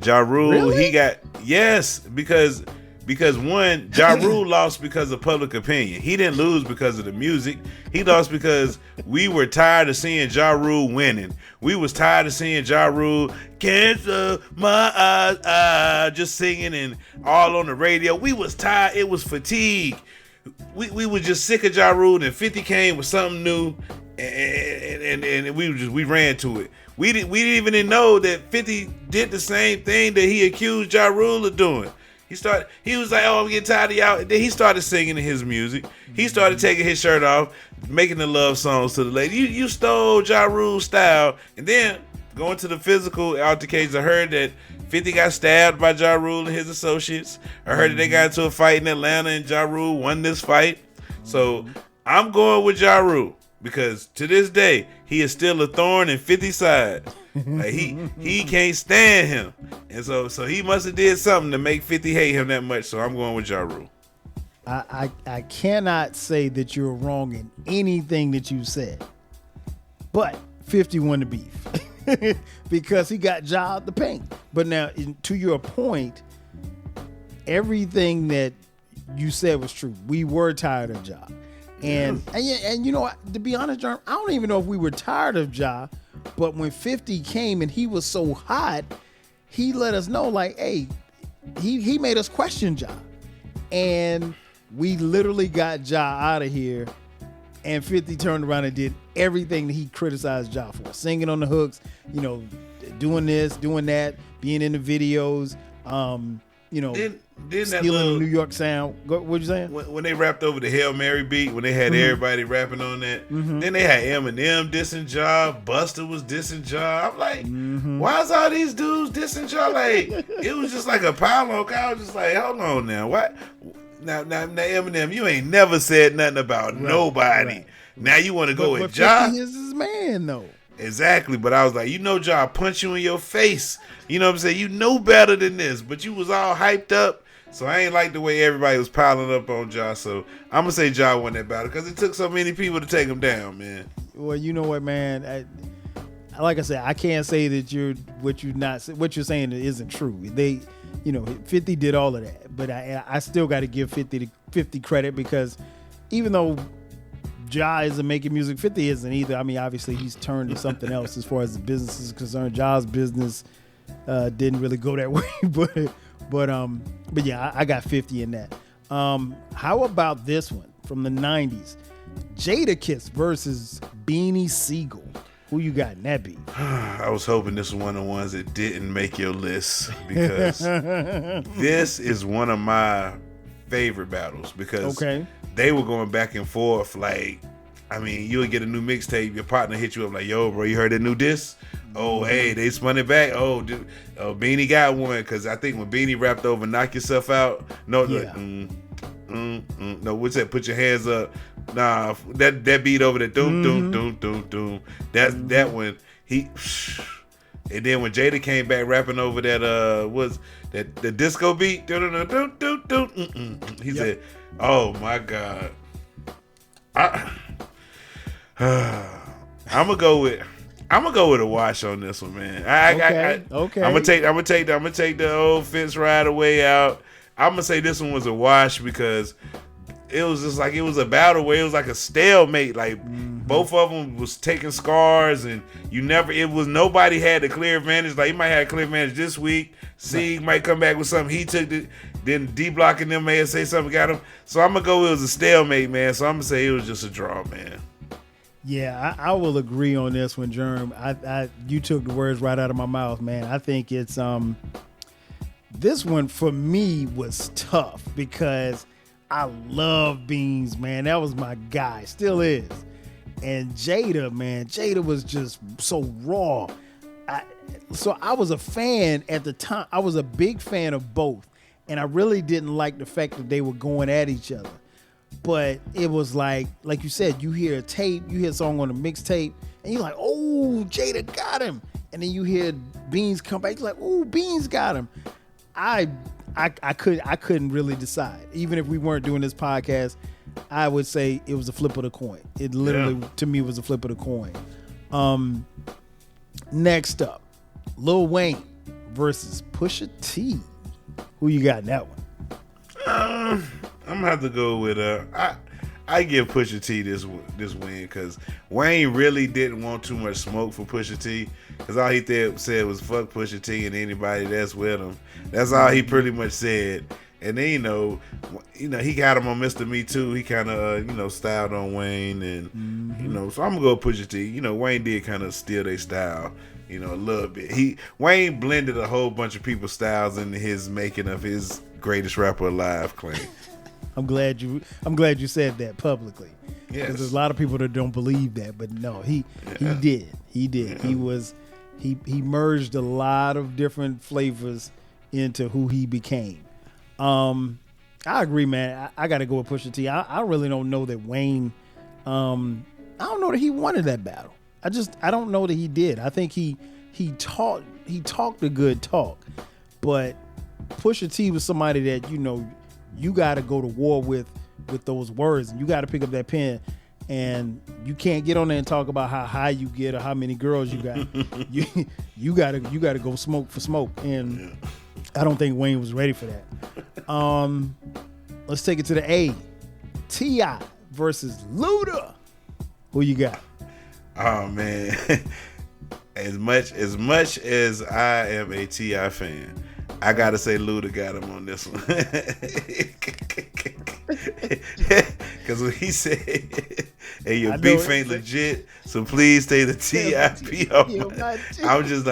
Ja Rule, really? he got because one, Ja Rule lost because of public opinion. He didn't lose because of the music. He lost because we were tired of seeing Ja Rule winning. We was tired of seeing Ja Rule cancel my eyes, just singing and all on the radio. We was tired. It was fatigue. We were just sick of Ja Rule, and 50 came with something new, and we ran to it. We didn't even know that 50 did the same thing that he accused Ja Rule of doing. He was like, oh, I'm getting tired of y'all. And then he started singing in his music. He started taking his shirt off, making the love songs to the lady. You stole Ja Rule's style. And then going to the physical altercations, I heard that 50 got stabbed by Ja Rule and his associates. I heard that they got into a fight in Atlanta and Ja Rule won this fight. So I'm going with Ja Rule because to this day, he is still a thorn in 50's side. Like he can't stand him, and so he must have did something to make 50 hate him that much. So I'm going with Ja Rule. I cannot say that you're wrong in anything that you said, but 50 won the beef because he got Ja out the paint. But now, to your point, everything that you said was true. We were tired of Ja, and you know, to be honest, Jerm, I don't even know if we were tired of Ja. But when 50 came and he was so hot, he let us know, like, hey, he made us question Ja. And we literally got Ja out of here. And 50 turned around and did everything that he criticized Ja for. Singing on the hooks, you know, doing this, doing that, being in the videos, you know, stealing the New York sound. What you saying? When they rapped over the Hail Mary beat, when they had everybody rapping on that, then they had Eminem dissing Ja, Busta was dissing Ja. I'm like, why is all these dudes dissing Ja? Like, it was just like a pile on. I was just like, hold on now, what? Now Eminem, you ain't never said nothing about nobody. Right. Now you want to go with Ja? 50 is his man though. Exactly, but I was like, you know, Ja punch you in your face. You know what I'm saying? You know better than this, but you was all hyped up. So I ain't like the way everybody was piling up on Ja. So I'm gonna say Ja won that battle because it took so many people to take him down, man. Well, you know what, man. Like I said, I can't say that what you're saying isn't true. They, you know, 50 did all of that, but I still got to give 50 credit because even though Ja isn't making music, 50 isn't either. I mean, obviously he's turned to something else as far as the business is concerned. Ja's business didn't really go that way, but yeah, I got 50 in that. How about this one from the 90s? Jadakiss versus Beanie Siegel. Who you got in that beef? I was hoping this was one of the ones that didn't make your list, because this is one of my favorite battles, because they were going back and forth. Like, I mean, you would get a new mixtape, your partner hit you up like, yo, bro, you heard that new disc? Oh, hey, they spun it back. Oh, dude, Beanie got one, because I think when Beanie rapped over Knock Yourself Out, no, no, what's that? Put your hands up. Nah, that beat over there, doom, doom, doom, doom, doom. That one, and then when Jada came back rapping over that, was that the disco beat? He said, "Oh my God, I'm gonna go with a wash on this one, man. Okay. I'm gonna take the old fence ride away out. I'm gonna say this one was a wash, because it was just like, it was a battle where it was like a stalemate. Like both of them was taking scars, and nobody had the clear advantage. Like, he might have a clear advantage this week. C might come back with something he took, then D Block and them may say something got him. So I'm gonna go, it was a stalemate, man. So I'm gonna say it was just a draw, man. Yeah, I will agree on this one, Jerm. You took the words right out of my mouth, man. I think it's this one for me was tough, because I love Beans, man. That was my guy, still is. And Jada, man, Jada was just so raw. So I was a fan at the time. I was a big fan of both, and I really didn't like the fact that they were going at each other. But it was like you said, you hear a tape, you hear a song on a mixtape, and you're like, oh, Jada got him. And then you hear Beans come back, you're like, oh, Beans got him. I couldn't really decide. Even if we weren't doing this podcast, I would say it was a flip of the coin. It literally, to me, was a flip of the coin. Next up, Lil Wayne versus Pusha T. Who you got in that one? I'm gonna have to go with I give Pusha T this win, because Wayne really didn't want too much smoke for Pusha T, because all he said was fuck Pusha T and anybody that's with him. That's all he pretty much said. And then he got him on Mr. Me Too. He kind of styled on Wayne, and so I'm gonna go Pusha T. Wayne did kind of steal their style, a little bit. Wayne blended a whole bunch of people's styles into his making of his greatest rapper alive claim. I'm glad you said that publicly. Yes. Because there's a lot of people that don't believe that, but no, he did. Yeah. He merged a lot of different flavors into who he became. I agree, man. I got to go with Pusha T. I really don't know that Wayne. I don't know that he wanted that battle. I don't know that he did. I think he talked a good talk, but Pusha T was somebody that you got to go to war with those words, and you got to pick up that pen, and you can't get on there and talk about how high you get or how many girls you got. you got to go smoke for smoke, and I don't think Wayne was ready for that. Let's take it to the A. T.I. versus Luda. Who you got? Oh man, as much as I am a T.I. fan, I gotta say Luda got him on this one. Because when he said, hey, your beef ain't legit, so please stay the T.I.P. I was just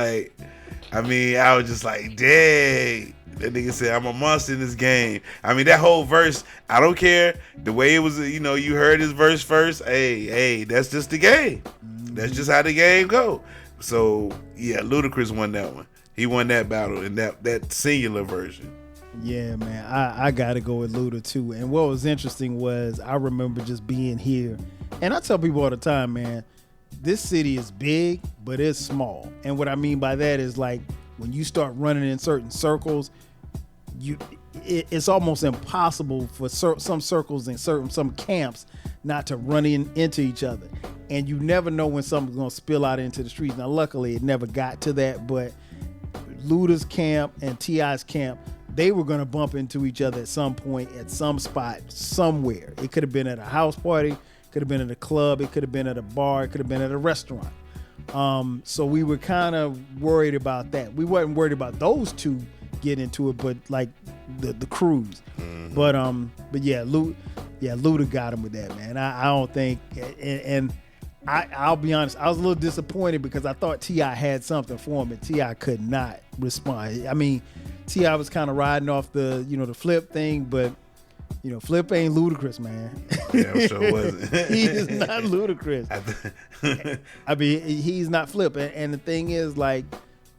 like, dang. That nigga said, I'm a monster in this game. I mean, that whole verse, I don't care. The way it was, you heard his verse first. Hey, that's just the game. That's just how the game go. So, yeah, Ludacris won that one. He won that battle in that singular version. Yeah, man. I got to go with Luda, too. And what was interesting was I remember just being here. And I tell people all the time, man, this city is big, but it's small. And what I mean by that is, like, when you start running in certain circles, it's almost impossible for some circles and some camps not to run into each other. And you never know when something's going to spill out into the streets. Now, luckily, it never got to that, but Luda's camp and T.I.'s camp, they were going to bump into each other at some point, at some spot, somewhere. It could have been at a house party, could have been at a club, it could have been at a bar, it could have been at a restaurant. So we were kind of worried about that. We weren't worried about those two getting into it, but like the crews. Mm-hmm. But yeah, Luda got him with that, man. I don't think, and I'll be honest, I was a little disappointed because I thought T.I. had something for him, and T.I. could not respond. I mean, T.I. was kind of riding off the Flip thing, but Flip ain't Ludacris, man. Yeah, sure wasn't. He is not Ludacris. I mean, he's not Flip, and the thing is, like,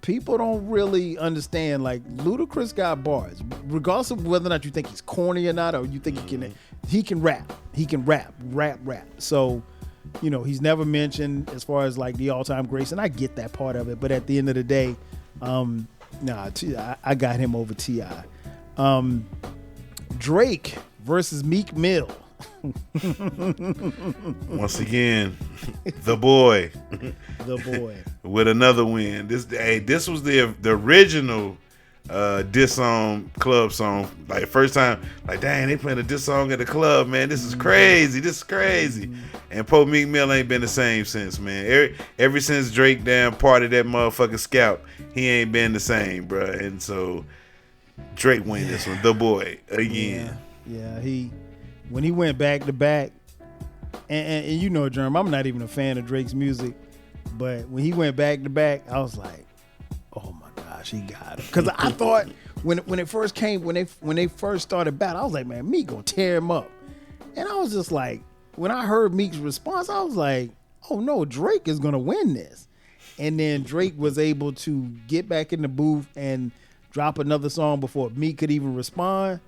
people don't really understand. Like, Ludacris got bars, regardless of whether or not you think he's corny or not, or you think he can rap. He can rap. So, he's never mentioned as far as like the all-time greats, and I get that part of it. But at the end of the day, I got him over T.I. Drake versus Meek Mill. Once again, the boy with another win. This was the original diss song, club song. Like, first time, like, dang, they playing a diss song at the club, man. This is crazy. And Poe Meek Mill ain't been the same since, man. Ever since Drake damn parted that motherfucking scalp, he ain't been the same, bruh. And so Drake win this one, the boy, again. Yeah, when he went back to back, and Jerm, I'm not even a fan of Drake's music, but when he went back to back, I was like, oh my gosh, he got him. Because I thought when it first came, when they first started battle, I was like, man, Meek gonna tear him up. And I was just like, when I heard Meek's response, I was like, oh no, Drake is gonna win this. And then Drake was able to get back in the booth and drop another song before Meek could even respond.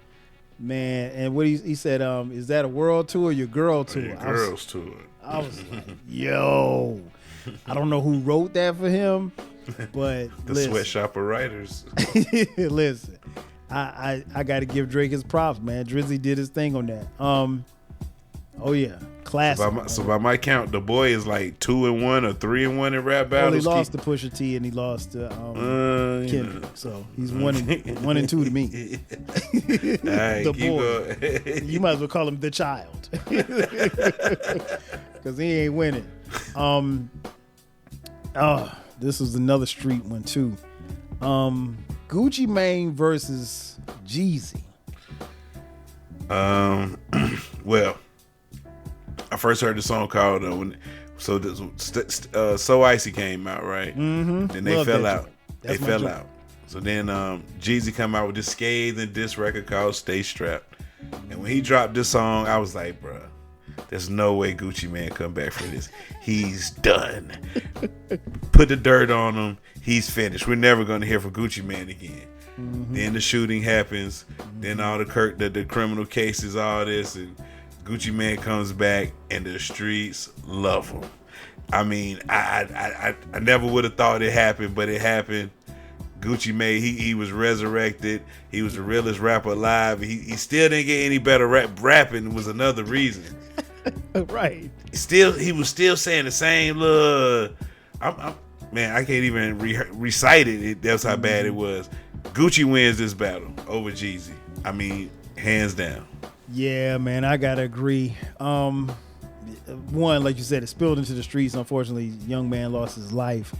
Man, and what he said, is that a world tour or your girl tour? Your girl's tour. I was like, yo, I don't know who wrote that for him, but the sweatshop of writers. Listen, I got to give Drake his props, man. Drizzy did his thing on that. Oh yeah, classic. So by my count, the boy is like 2-1 or 3-1 in rap battles. Well, he lost to Pusha T and he lost to Kendrick, so he's 1-2 to me. Right, the boy, you might as well call him the child, because he ain't winning. This was another street one too. Gucci Mane versus Jeezy. Well, I first heard the song called So Icy came out, right? Mm-hmm. Then they fell out. They fell out. So then Jeezy come out with this scathing diss record called Stay Strapped. And when he dropped this song, I was like, bruh, there's no way Gucci Mane come back for this. He's done. Put the dirt on him. He's finished. We're never going to hear from Gucci Mane again. Mm-hmm. Then the shooting happens. Mm-hmm. Then all the criminal cases, all this, and Gucci Mane comes back, and the streets love him. I mean, I never would have thought it happened, but it happened. Gucci Mane, he was resurrected. He was the realest rapper alive. He still didn't get any better rapping was another reason. Right. He was still saying the same little. Man, I can't even recite it. That's how bad it was. Gucci wins this battle over Jeezy. I mean, hands down. Yeah, man, I gotta agree. One, like you said, it spilled into the streets. Unfortunately, young man lost his life.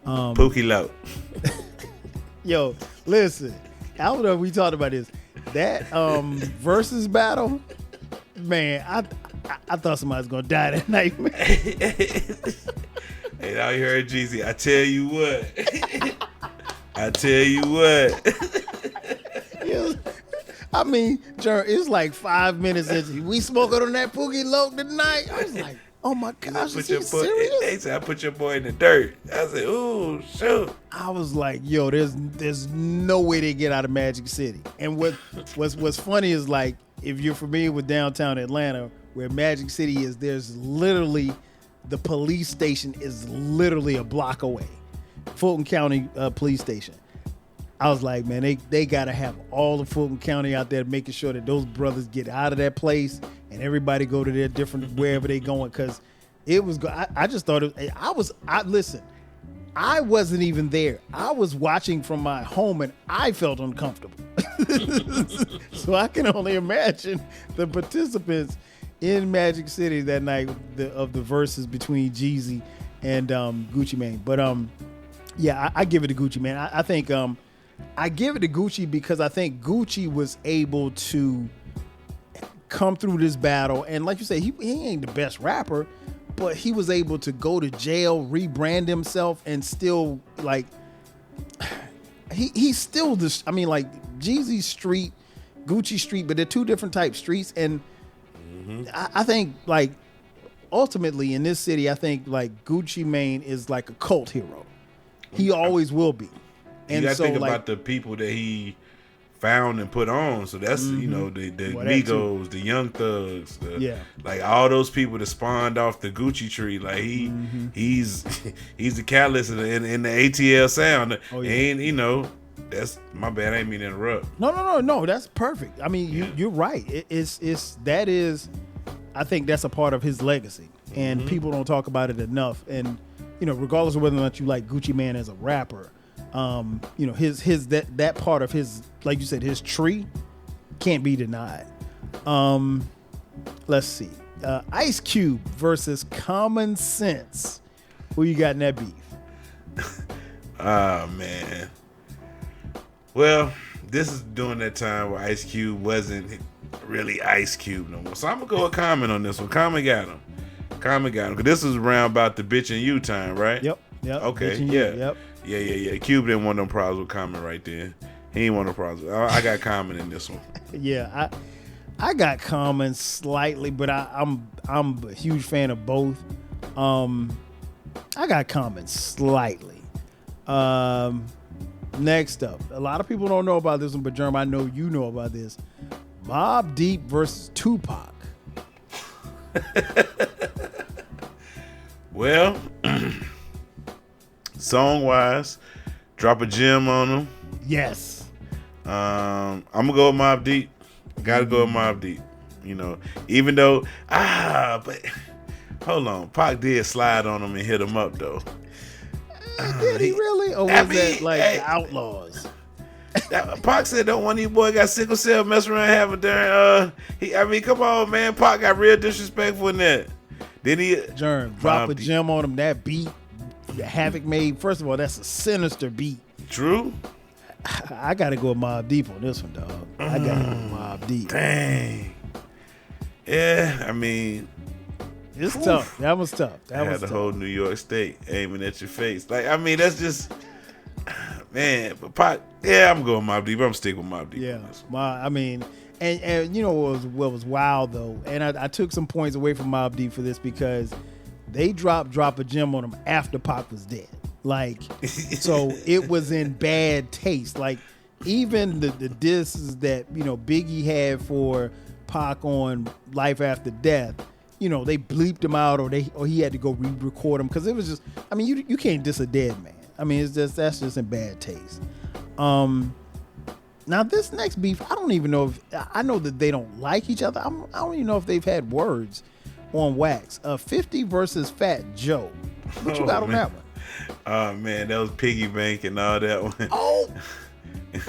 Pookie Low. Yo, listen, I don't know if we talked about this. That versus battle, man, I thought somebody was gonna die that night, man. Hey, now you heard Jeezy. I tell you what. Yeah. I mean, it's like 5 minutes into we smoking on that Pookie Low tonight. I was like, oh my gosh, is he serious? They said I put your boy in the dirt. I said, ooh, shoot. I was like, yo, there's no way they get out of Magic City. And what's funny is, like, if you're familiar with downtown Atlanta, where Magic City is, there's literally the police station is literally a block away. Fulton County police station. I was like, man, they gotta have all of Fulton County out there making sure that those brothers get out of that place and everybody go to their different wherever they going, because it was. I just thought listen. I wasn't even there. I was watching from my home and I felt uncomfortable. So I can only imagine the participants in Magic City that night of the verses between Jeezy and Gucci Mane. But yeah, I give it to Gucci Mane. I think I give it to Gucci because I think Gucci was able to come through this battle, and like you say, he ain't the best rapper, but he was able to go to jail, rebrand himself, and still like he's still this. I mean, like Jeezy Street, Gucci Street, but they're two different type streets, and I think like ultimately in this city, I think like Gucci Mane is like a cult hero. He always will be. And you got to think about the people that he found and put on. So that's you know the Migos, the Young Thugs, like all those people that spawned off the Gucci tree. Like he's the catalyst in the ATL sound. Oh, yeah. And you know that's my bad. I didn't mean to interrupt. No. That's perfect. I mean you're right. That is. I think that's a part of his legacy, and people don't talk about it enough. And you know, regardless of whether or not you like Gucci Mane as a rapper. You know, his that part of his, like you said, his tree can't be denied. Let's see. Ice Cube versus Common Sense. Who you got in that beef? Man. Well, this is during that time where Ice Cube wasn't really Ice Cube no more. So I'm gonna go with Common on this one. Common got him. Cause this was around about the bitch and you time, right? Yep. Okay. Yeah. Cube didn't want no problems with Common right there. He didn't want no problems. I got Common in this one. Yeah, I got Common slightly, but I'm a huge fan of both. I got Common slightly. Next up, a lot of people don't know about this one, but Jerm, I know you know about this. Mobb Deep versus Tupac. Well, song wise, drop a gem on them. Yes. I'm gonna go with Mobb Deep. Gotta go with Mobb Deep. You know, even though but hold on, Pac did slide on him and hit him up though. Did he really, or was that like Outlaws? Pac said don't one of these boys got sickle cell mess around having during I mean, come on, man. Pac got real disrespectful in that. Then he Jerm drop a gem on him. That beat Havoc made. First of all, that's a sinister beat. True. I gotta go with Mobb Deep on this one, dog. I gotta go with Mobb Deep. Dang. Yeah, I mean, it's tough. That was tough. That was had the whole New York State aiming at your face. Like, I mean, that's just, man. But Pac, yeah, I'm going Mobb Deep. I'm sticking with Mobb Deep. Yeah, I mean, and you know what was wild though, and I took some points away from Mobb Deep for this because they drop a gem on him after Pac was dead. Like, so it was in bad taste. Like, even the disses that, you know, Biggie had for Pac on Life After Death, you know, they bleeped him out or he had to go re-record him because it was just, I mean, you can't diss a dead man. I mean, that's just in bad taste. Now this next beef, I don't even know if, I know that they don't like each other. I don't even know if they've had words on wax. 50 versus Fat Joe. What you got on that one? Oh man, that was Piggy Bank and all that one. Oh,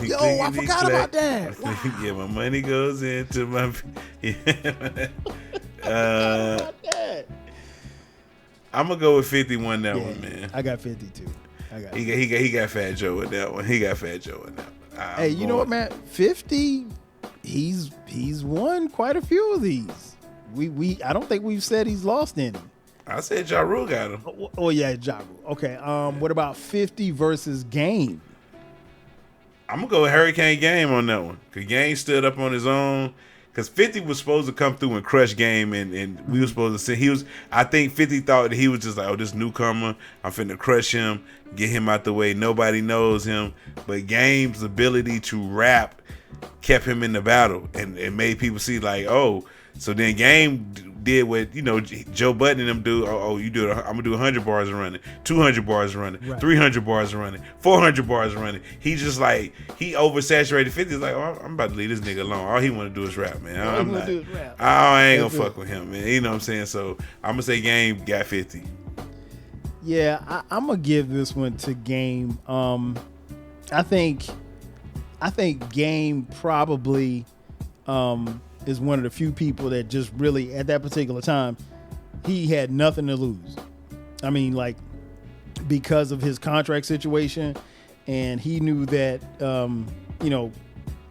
yo, I forgot about that. Wow. Yeah, my money goes into my. I'm gonna go with 51 that one, man. I got 52. He got Fat Joe with that one. He got Fat Joe with that one. Hey, you know what, man? 50. He's won quite a few of these. I don't think we've said he's lost any. I said Ja Rule got him. Oh yeah, Ja Rule. Okay. What about 50 versus Game? I'm gonna go with Hurricane Game on that one. Cause Game stood up on his own. Cause 50 was supposed to come through and crush Game, and we were supposed to see. I think 50 thought that he was just like, oh, this newcomer, I'm finna crush him, get him out the way. Nobody knows him. But Game's ability to rap kept him in the battle, and it made people see like, oh. So then Game did what, you know, Joe Budden and them do. Oh, you do it. I'm gonna do 100 bars and running, 200 bars and running, right. 300 bars and running, 400 bars and running. He just like, he oversaturated 50. He's like, oh, I'm about to leave this nigga alone. All he want to do is rap, man. I ain't gonna fuck with him, man. You know what I'm saying? So I'm gonna say Game got 50. Yeah, I'm gonna give this one to Game. I think Game probably is one of the few people that just really, at that particular time, he had nothing to lose. I mean, like, because of his contract situation, and he knew that, you know,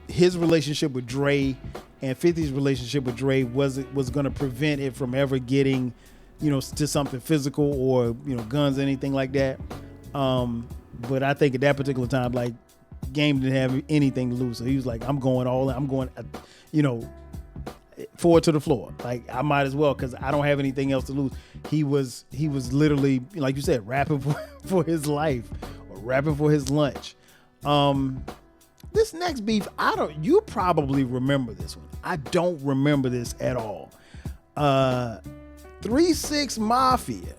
his relationship with Dre and 50's relationship with Dre was going to prevent it from ever getting, you know, to something physical or, you know, guns or anything like that. But I think at that particular time, like, Game didn't have anything to lose, so he was like, I'm going all in. I'm going, you know, forward to the floor. Like, I might as well, because I don't have anything else to lose. He was literally, like you said, rapping for his life or rapping for his lunch. This next beef, you probably remember this one. I don't remember this at all. 3-6 Mafia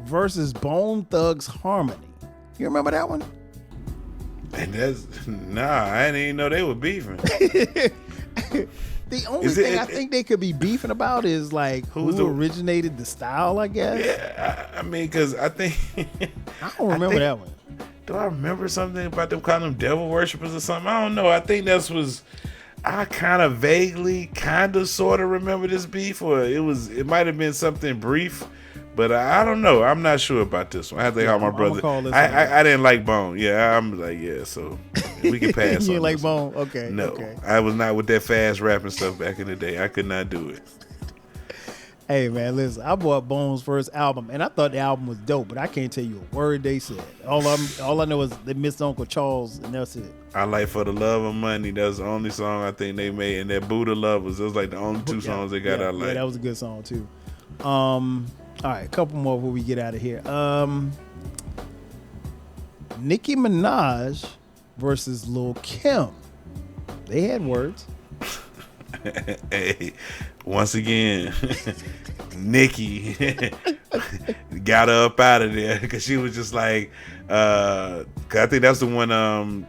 versus Bone Thugs Harmony. You remember that one? And I didn't even know they were beefing. The only thing I think they could be beefing about is like who originated the style, I guess. Yeah, I mean, because I think I don't remember that one. Do I remember something about them calling them devil worshippers or something? I don't know. I think I kind of vaguely, sort of remember this beef, or it might have been something brief. But I don't know. I'm not sure about this one. I have to call my brother. I didn't like Bone. Yeah, I'm like, yeah, so we can pass. You on didn't like this Bone? one. Okay. No, okay. I was not with that fast rapping stuff back in the day. I could not do it. Hey, man, listen, I bought Bone's first album, and I thought the album was dope, but I can't tell you a word they said. All I know is they missed Uncle Charles, and that's it. I like For the Love of Money. That's the only song I think they made, and that Buddha Lovers. Those like the only two songs they got I like. Yeah, that was a good song, too. All right, a couple more before we get out of here. Nicki Minaj versus Lil Kim. They had words. Hey, once again, Nicki got her up out of there because she was just like, cause I think that's the one.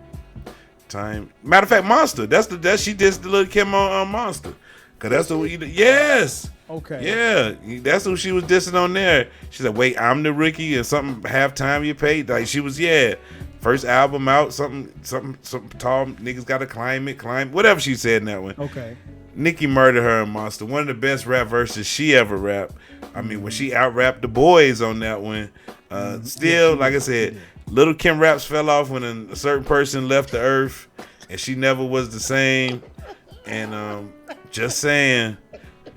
Time. Matter of fact, Monster. That she dissed the Lil Kim on Monster. Cause that's the yes. Okay. Yeah, that's who she was dissing on there. She said, "Wait, I'm the rookie," and something halftime you paid. Like she was, first album out, something tall niggas got to climb, whatever she said in that one. Okay. Nicki murdered her in Monster. One of the best rap verses she ever rapped. I mean, when she out rapped the boys on that one. Still, like I said, Little Kim raps fell off when a certain person left the earth, and she never was the same. And just saying.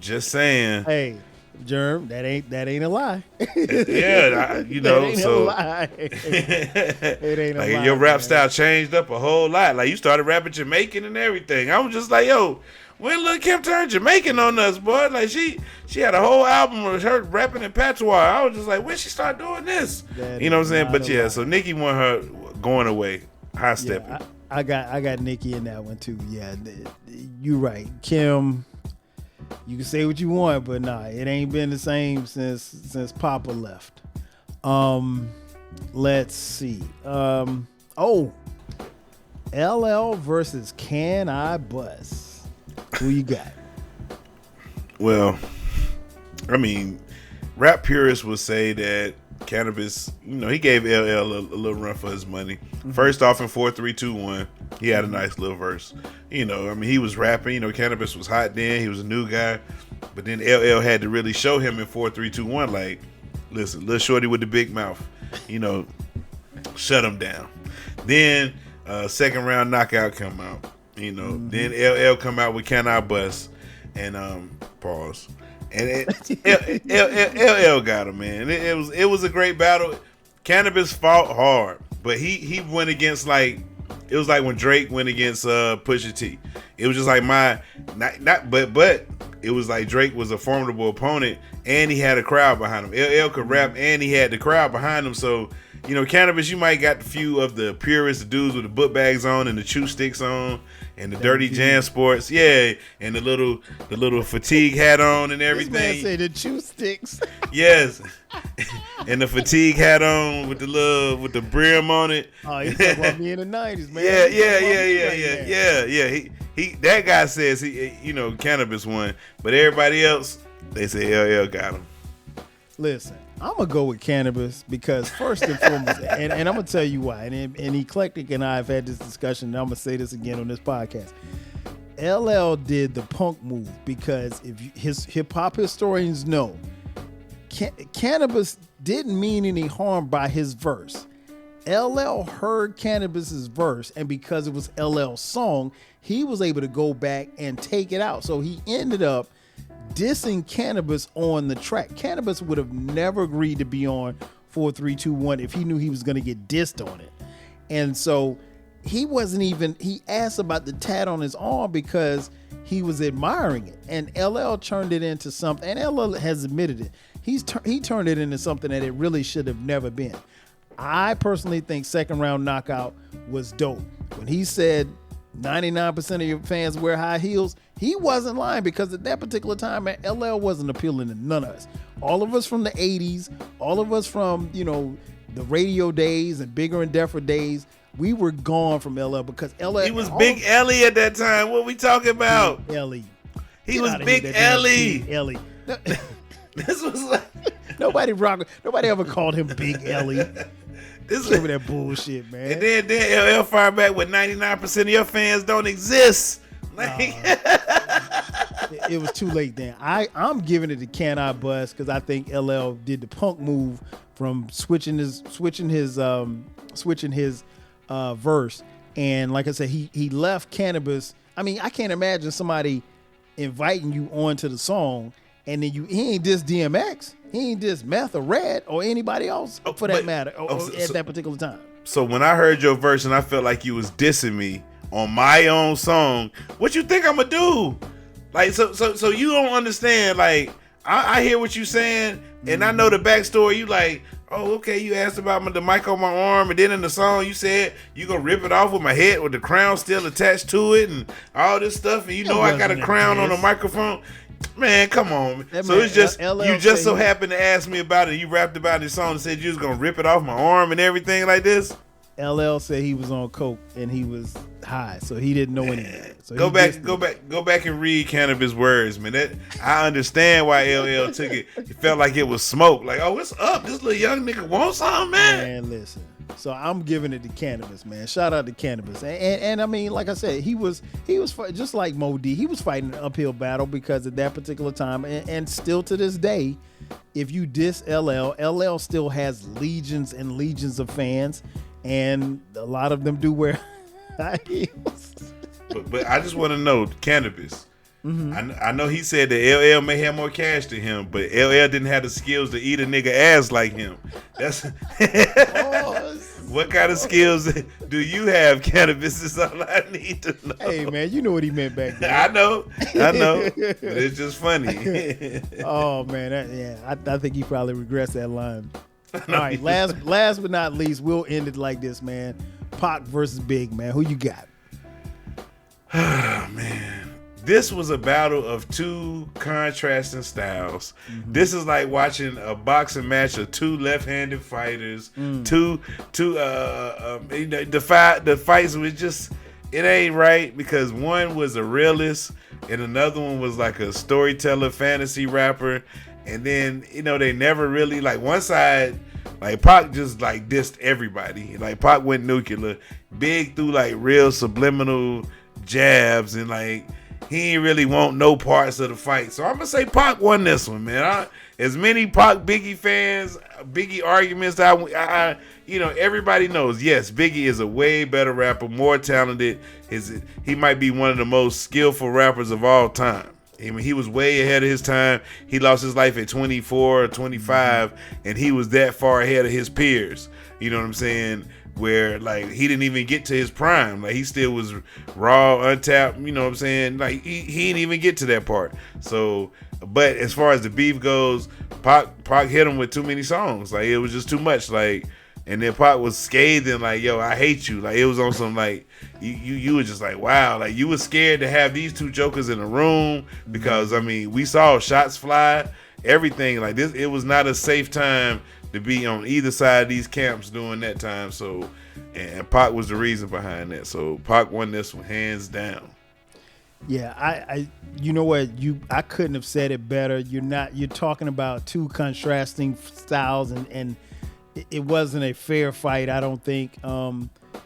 Hey, Jerm, that ain't a lie. Yeah, you know, that ain't so a lie. It ain't a like lie. your rap style changed up a whole lot. Like you started rapping Jamaican and everything. I was just like, yo, when Lil Kim turned Jamaican on us, boy, like she had a whole album of her rapping in patois. I was just like, when she start doing this? You know what I'm saying? But yeah, so Nicki won her going away, high stepping. Yeah, I got Nicki in that one too. Yeah, you right, Kim. You can say what you want, but nah, it ain't been the same since Papa left. Let's see. LL versus Can I Bust? Who you got? Well, I mean, rap purists would say that Cannabis, you know, he gave LL a little run for his money. Mm-hmm. First off, in 4, 3, 2, 1, he had a nice little verse. You know, I mean, he was rapping. You know, Cannabis was hot then. He was a new guy. But then LL had to really show him in 4, 3, 2, 1, like, listen, little shorty with the big mouth, you know, shut him down. Then second round knockout come out. You know, then LL come out with Can I Bust? And pause. And LL got him, man. It was a great battle. Cannabis fought hard, but he went against like, it was like when Drake went against Pusha T. It was just like but it was like Drake was a formidable opponent and he had a crowd behind him. LL could rap and he had the crowd behind him. So, you know, Cannabis, you might got a few of the purists, the dudes with the book bags on and the chew sticks on and the dirty jam sports, and the little fatigue hat on and everything. This man say the chew sticks. Yes, and the fatigue hat on with the brim on it. Oh, you talking about me in the '90s, man. Yeah. He that guy says he, you know, Cannabis won, but everybody else they say LL got him. Listen, I'm gonna go with Cannabis because first and foremost, and I'm gonna tell you why. And Eclectic and I have had this discussion, and I'm gonna say this again on this podcast. LL did the punk move because if his hip hop historians know, Cannabis didn't mean any harm by his verse. LL heard Cannabis's verse, and because it was LL's song, he was able to go back and take it out. So he ended up dissing Cannabis on the track. Cannabis would have never agreed to be on 4321 if he knew he was going to get dissed on it. And so he asked about the tat on his arm because he was admiring it. And LL turned it into something, and LL has admitted it. He turned it into something that it really should have never been. I personally think Second Round Knockout was dope. When he said 99% of your fans wear high heels, he wasn't lying, because at that particular time, man, LL wasn't appealing to none of us. All of us from the 80s, all of us from, the radio days and Bigger and Deffer days, we were gone from LL because LL... He was Big Ellie at that time. What we talking about? Big Ellie. He was Big Ellie. Big Ellie. This was like... Nobody ever called him Big Ellie. Give me that bullshit, man. And then LL fired back with 99% of your fans don't exist. Like, it was too late then. I'm giving it to Can I Bust because I think LL did the punk move from switching his verse, and like I said, he left Cannabis. I mean, I can't imagine somebody inviting you onto the song and then he ain't diss DMX, he ain't diss Meth or Red or anybody else for that matter at that particular time. So when I heard your verse and I felt like you was dissing me on my own song, what you think I'm gonna do? Like, so you don't understand. Like, I hear what you saying, and I know the backstory. You like, oh, okay, you asked about the mic on my arm, and then in the song you said you gonna rip it off with my head with the crown still attached to it and all this stuff, and you know I got a crown on the microphone. Man, come on. So it's just you just so happened to ask me about it. You rapped about this song and said you was gonna rip it off my arm and everything like this. LL said he was on coke and he was high, so he didn't know anything. So go back and read Cannabis words, man. I understand why LL took it. It felt like it was smoke. Like, oh, what's up? This little young nigga wants something, man. Man, listen. So I'm giving it to Cannabis, man. Shout out to Cannabis. And I mean, like I said, he was just like Mobb Deep. He was fighting an uphill battle because at that particular time, and still to this day, if you diss LL still has legions and legions of fans, and a lot of them do wear high heels. But I just want to know, Cannabis. Mm-hmm. I know he said that LL may have more cash than him, but LL didn't have the skills to eat a nigga ass like him. That's what kind of skills do you have, Cannabis? Is all I need to know. Hey man, you know what he meant back then. I know. But it's just funny. Oh man, I think he probably regrets that line. All right, last but not least, we'll end it like this, man. Pac versus Big, man. Who you got? Man. This was a battle of two contrasting styles. Mm-hmm. This is like watching a boxing match of two left-handed fighters. The fights was just, it ain't right because one was a realist and another one was like a storyteller, fantasy rapper. And then, they never really, like, one side, like, Pac just, like, dissed everybody. Like, Pac went nuclear. Big threw, like, real subliminal jabs and, like, he ain't really want no parts of the fight. So I'm going to say Pac won this one, man. As many Pac Biggie fans, Biggie arguments, everybody knows, yes, Biggie is a way better rapper, more talented. He might be one of the most skillful rappers of all time. I mean, he was way ahead of his time. He lost his life at 24 or 25, and he was that far ahead of his peers. You know what I'm saying? Where, like, he didn't even get to his prime. Like, he still was raw, untapped, you know what I'm saying? Like, he didn't even get to that part. So, but as far as the beef goes, Pac hit him with too many songs. Like, it was just too much. Like, and then Pac was scathing, like, yo, I hate you. Like, it was on some, like, you were just like, wow. Like, you were scared to have these two jokers in a room because, I mean, we saw shots fly, everything. Like, this, it was not a safe time to be on either side of these camps during that time. So, and Pac was the reason behind that. So Pac won this one hands down. Yeah, I you know what, I couldn't have said it better. You're talking about two contrasting styles, and it wasn't a fair fight, I don't think,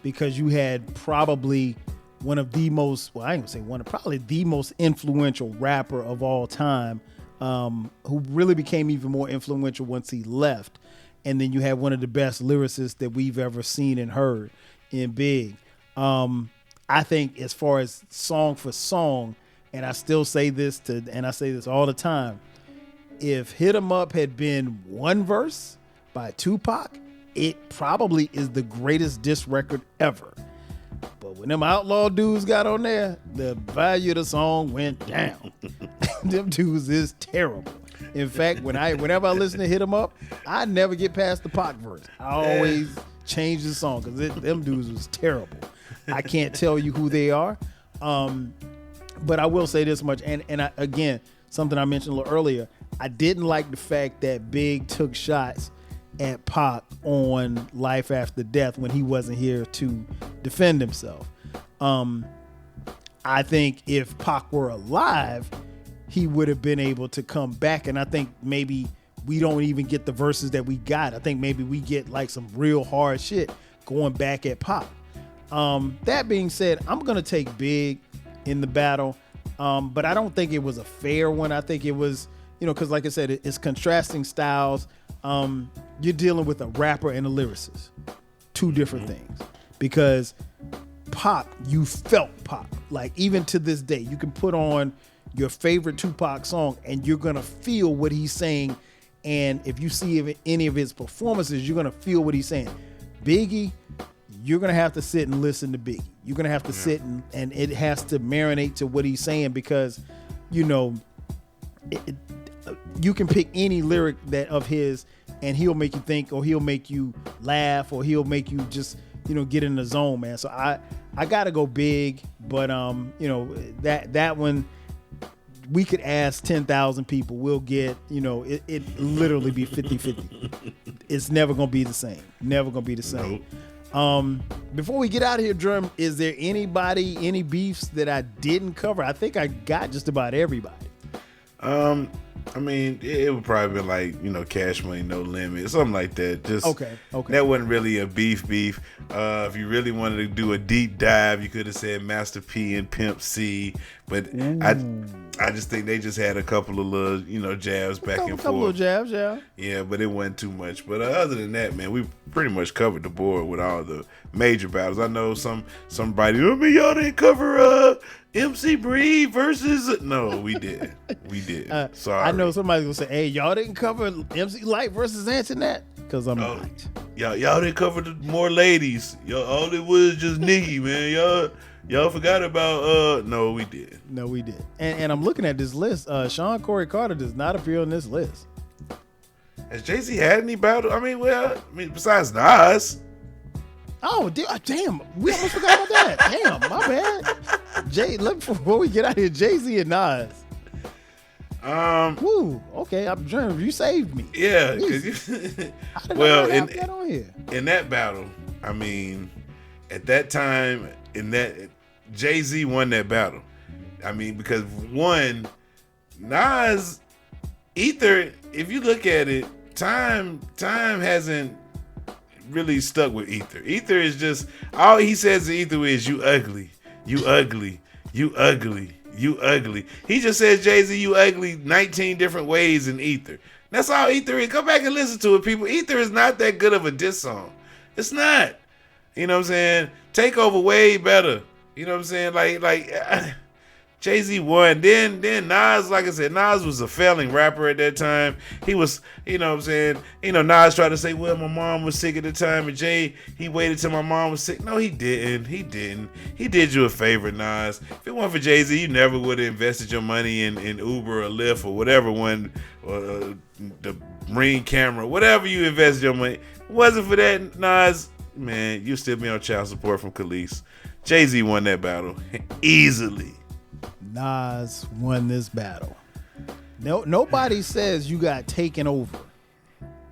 because you had probably one of the most, well, I ain't gonna say one, probably the most influential rapper of all time, who really became even more influential once he left. and then you have one of the best lyricists that we've ever seen and heard in Big. I think as far as song for song, and I still say this and I say this all the time, if Hit 'Em Up had been one verse by Tupac, it probably is the greatest diss record ever. But when them outlaw dudes got on there, the value of the song went down. Them dudes is terrible. In fact, whenever I listen to Hit 'Em Up, I never get past the Pac verse. I always change the song because them dudes was terrible. I can't tell you who they are. But I will say this much, and again, something I mentioned a little earlier, I didn't like the fact that Big took shots at Pac on Life After Death when he wasn't here to defend himself. I think if Pac were alive, he would have been able to come back, and I think maybe we don't even get the verses that we got. I think maybe we get like some real hard shit going back at Pac. That being said, I'm gonna take Big in the battle, but I don't think it was a fair one. I think it was, because like I said, it's contrasting styles. You're dealing with a rapper and a lyricist, two different things. Because Pac, you felt Pac. Like even to this day, you can put on your favorite Tupac song and you're gonna feel what he's saying. And if you see any of his performances, you're gonna feel what he's saying. Biggie, you're gonna have to sit and listen to Biggie. You're gonna have to sit and it has to marinate to what he's saying because, you can pick any lyric of his and he'll make you think, or he'll make you laugh, or he'll make you just, get in the zone, man. So I gotta go Big, but that one, we could ask 10,000 people, we'll get, it literally be 50-50. It's never gonna be the same. Never gonna be the same. Nope. Before we get out of here, Jerm, is there any beefs that I didn't cover? I think I got just about everybody. I mean, it would probably be like, Cash Money, No Limit, something like that. Just okay. That wasn't really a beef. If you really wanted to do a deep dive, you could have said Master P and Pimp C. But I just think they just had a couple of little, jabs back and forth. A couple of jabs, yeah. Yeah, but it wasn't too much. But other than that, man, we pretty much covered the board with all the major battles. I know somebody, y'all didn't cover MC Breed versus. No, we did. We did. Sorry. I know somebody's gonna say, "Hey, y'all didn't cover MC Light versus Antoinette," because I'm not. Y'all didn't cover the more ladies. Y'all all it was just Nicki, man. Y'all forgot about. No, we did. No, we did. And I'm looking at this list. Sean Corey Carter does not appear on this list. Has Jay-Z had any battle? Besides Nas. Oh, damn. We almost forgot about that. Damn, my bad. Before we get out of here, Jay-Z and Nas. Woo, okay, I'm dreaming. You saved me. Yeah. Well, in that battle, at that time, Jay-Z won that battle. Because one, Nas, Ether, if you look at it, time hasn't really stuck with Ether. Ether is just, all he says to Ether is, you ugly, you ugly, you ugly, you ugly. He just says, Jay-Z, you ugly 19 different ways in Ether. That's all Ether is. Go back and listen to it, people. Ether is not that good of a diss song. It's not. You know what I'm saying? Takeover way better. You know what I'm saying? Like Jay-Z won. Then Nas, like I said, Nas was a failing rapper at that time. He was, you know what I'm saying? Nas tried to say, well, my mom was sick at the time, and Jay, he waited till my mom was sick. No, he didn't. He did you a favor, Nas. If it weren't for Jay-Z, you never would have invested your money in Uber or Lyft or whatever one, or the Ring camera, whatever you invested your money. If it wasn't for that, Nas, man, you still be on child support from Khalees. Jay-Z won that battle easily. Nas won this battle. Nobody says you got taken over.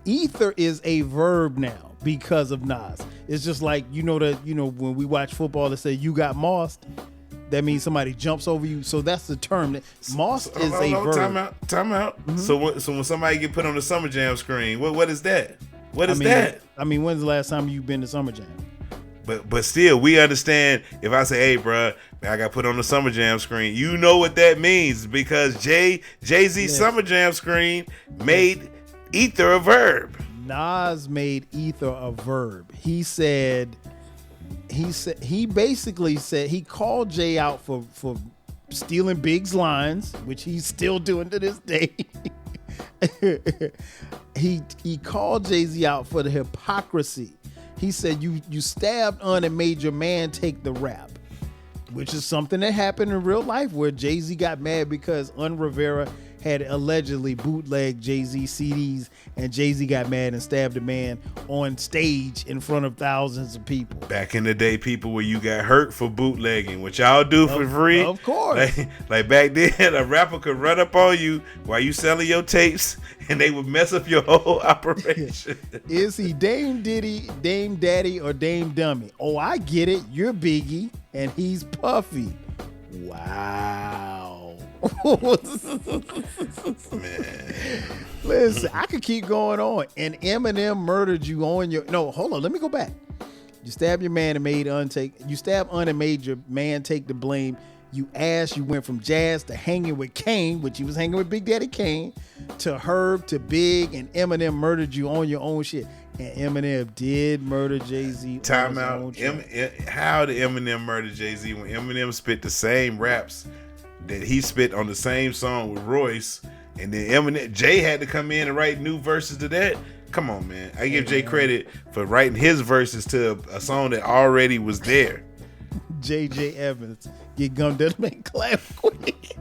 Ether is a verb now because of Nas. It's just like, when we watch football, they say you got mossed. That means somebody jumps over you. So that's the term. Mossed is a verb. Time out. Mm-hmm. So when somebody get put on the Summer Jam screen, what is that? What is that? When's the last time you've been to Summer Jam? But still, we understand if I say, hey, bro, I got put on the Summer Jam screen, you know what that means, because Jay-Z Summer Jam screen made Ether a verb. Nas made ether a verb. He basically said he called Jay out for stealing Big's lines, which he's still doing to this day. He called Jay-Z out for the hypocrisy. He said you stabbed Un and made your man take the rap, which is something that happened in real life where Jay-Z got mad because Un Rivera had allegedly bootlegged Jay-Z CDs, and Jay-Z got mad and stabbed a man on stage in front of thousands of people. Back in the day, people where you got hurt for bootlegging, what y'all do for free. Of course. Like back then, a rapper could run up on you while you selling your tapes, and they would mess up your whole operation. Is he Dame Diddy, Dame Daddy, or Dame Dummy? Oh, I get it. You're Biggie, and he's Puffy. Wow. Man. Listen, I could keep going on. And Eminem murdered you on your... No, hold on. Let me go back. You stabbed your man and made You stabbed Un and made your man take the blame. You went from jazz to hanging with Kane, which he was hanging with Big Daddy Kane, to Herb, to Big, and Eminem murdered you on your own shit. And Eminem did murder Jay-Z. Time out. How did Eminem murder Jay-Z when Eminem spit the same raps that he spit on the same song with Royce, and then Jay had to come in and write new verses to that? Come on, man. I give Jay credit for writing his verses to a song that already was there. J.J. Evans, get gummed up and clap quick.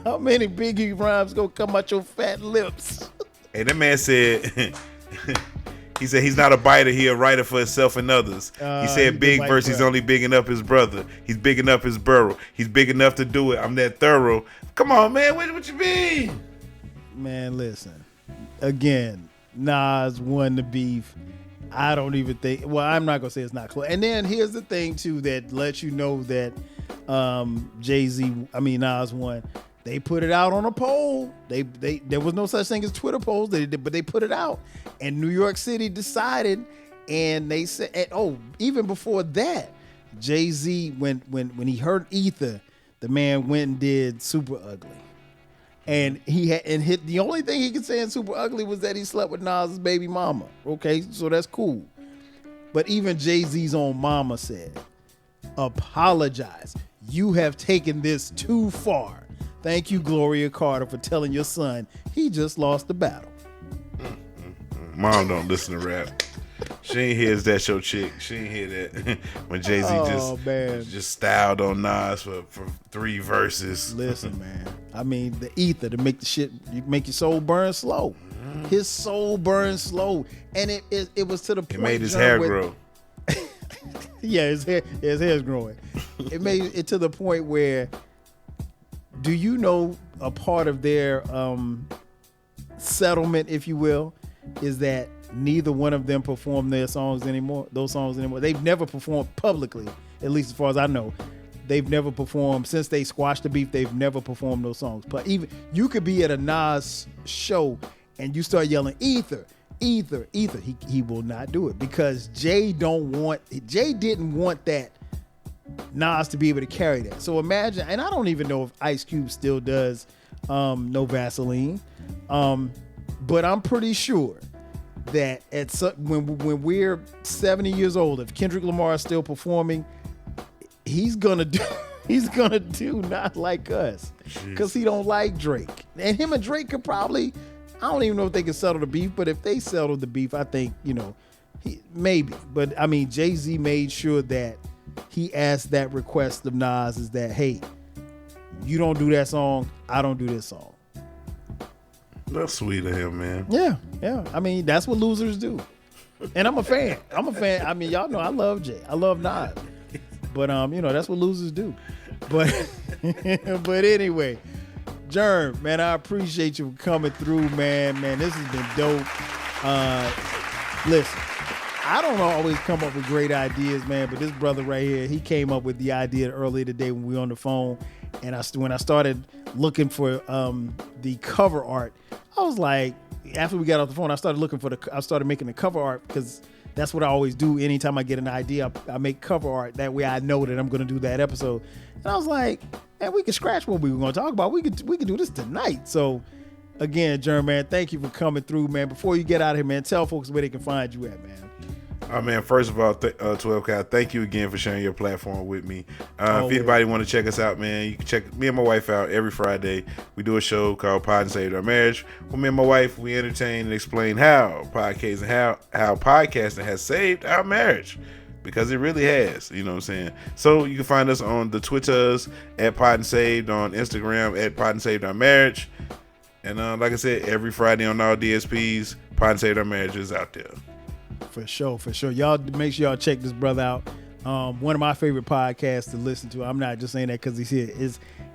How many Biggie rhymes gonna come out your fat lips? Hey, that man said... He said he's not a biter, he a writer for himself and others. He said big verse, he's only big enough his brother. He's big enough his burrow. He's big enough to do it. I'm that thorough. Come on, man, what you mean? Man, listen. Again, Nas won the beef. I don't even think, well, I'm not gonna say it's not close. And then here's the thing too that lets you know that Nas won. They put it out on a poll. There was no such thing as Twitter polls, but they put it out. And New York City decided, and they said, even before that, Jay-Z, when he heard Ether, the man went and did Super Ugly. And the only thing he could say in Super Ugly was that he slept with Nas's baby mama. Okay, so that's cool. But even Jay-Z's own mama said, apologize. You have taken this too far. Thank you, Gloria Carter, for telling your son he just lost the battle. Mom don't listen to rap. She ain't hear That's Your Chick. She ain't hear that when Jay-Z just styled on Nas for 3 verses. Listen, man. I mean, the ether to make the shit, make your soul burn slow. His soul burned slow. And it was to the point. It made his hair grow. Yeah, his hair's growing. It made it to the point where, do you know a part of their settlement, if you will, is that neither one of them perform those songs anymore. They've never performed publicly, at least as far as I know. They've never performed since they squashed the beef. They've never performed those songs. But even you could be at a Nas show and you start yelling ether, ether, ether. He will not do it because Jay didn't want that Nas to be able to carry that. So imagine, and I don't even know if Ice Cube still does No Vaseline, but I'm pretty sure that when we're 70 years old, if Kendrick Lamar is still performing, he's gonna do Not Like Us because he don't like Drake. And him and Drake could probably, I don't even know if they can settle the beef, but if they settle the beef, I think, maybe. But I mean, Jay-Z made sure that he asked that request of Nas is that, hey, you don't do that song, I don't do this song. That's sweet of him, man. Yeah. I mean, that's what losers do. And I'm a fan. I mean, y'all know I love Jay. I love Nas. But that's what losers do. But but anyway, Jerm, man, I appreciate you coming through, man. Man, this has been dope. Listen, I don't always come up with great ideas, man, but this brother right here, he came up with the idea earlier today when we were on the phone. And when I started looking for the cover art, I was like, after we got off the phone, I started making the cover art because that's what I always do. Anytime I get an idea, I make cover art. That way I know that I'm going to do that episode. And I was like, man, we could scratch what we were going to talk about. We could do this tonight. So again, Jerm, man, thank you for coming through, man. Before you get out of here, man, tell folks where they can find you at, man. Man, first of all, 12 Cal, thank you again for sharing your platform with me. If anybody want to check us out, man, you can check me and my wife out every Friday. We do a show called Pod and Saved Our Marriage. Well, me and my wife, we entertain and explain how podcasting has saved our marriage. Because it really has, you know what I'm saying? So you can find us on the Twitters at Pod and Saved, on Instagram at Pod and Saved Our Marriage. And like I said, every Friday on all DSPs, Pod and Saved Our Marriage is out there. For sure. Y'all make sure y'all check this brother out. One of my favorite podcasts to listen to. I'm not just saying that because he's here.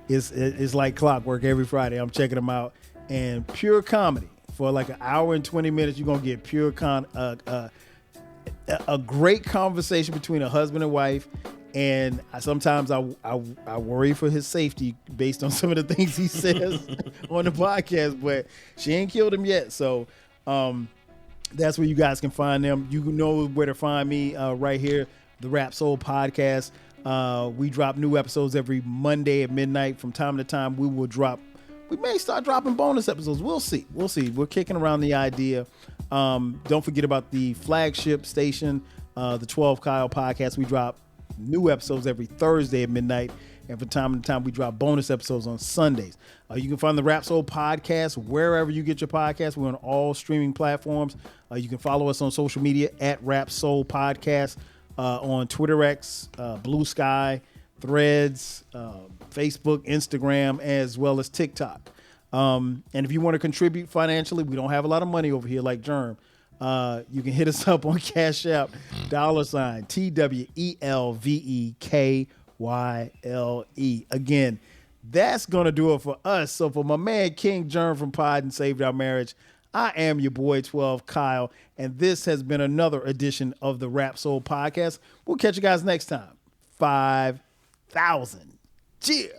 It's like clockwork every Friday. I'm checking him out. And pure comedy. For like an hour and 20 minutes, you're going to get pure a great conversation between a husband and wife. And sometimes I worry for his safety based on some of the things he says on the podcast. But she ain't killed him yet. So that's where you guys can find them. You know where to find me right here, the Rap Soul Podcast. We drop new episodes every Monday at midnight. From time to time, we may start dropping bonus episodes. We'll see. We're kicking around the idea. Don't forget about the flagship station, the 12 Kyle Podcast. We drop new episodes every Thursday at midnight. And from time to time, we drop bonus episodes on Sundays. You can find the Rap Soul Podcast wherever you get your podcasts. We're on all streaming platforms. You can follow us on social media at Rap Soul Podcast on Twitter X, Blue Sky, Threads, Facebook, Instagram, as well as TikTok. And if you want to contribute financially, we don't have a lot of money over here like Jerm. You can hit us up on Cash App, $TWELVEKYLE. Again, that's going to do it for us. So for my man, King Jerm from Pod and Saved Our Marriage, I am your boy, 12 Kyle, and this has been another edition of the Rap Soul Podcast. We'll catch you guys next time. 5,000. Cheers.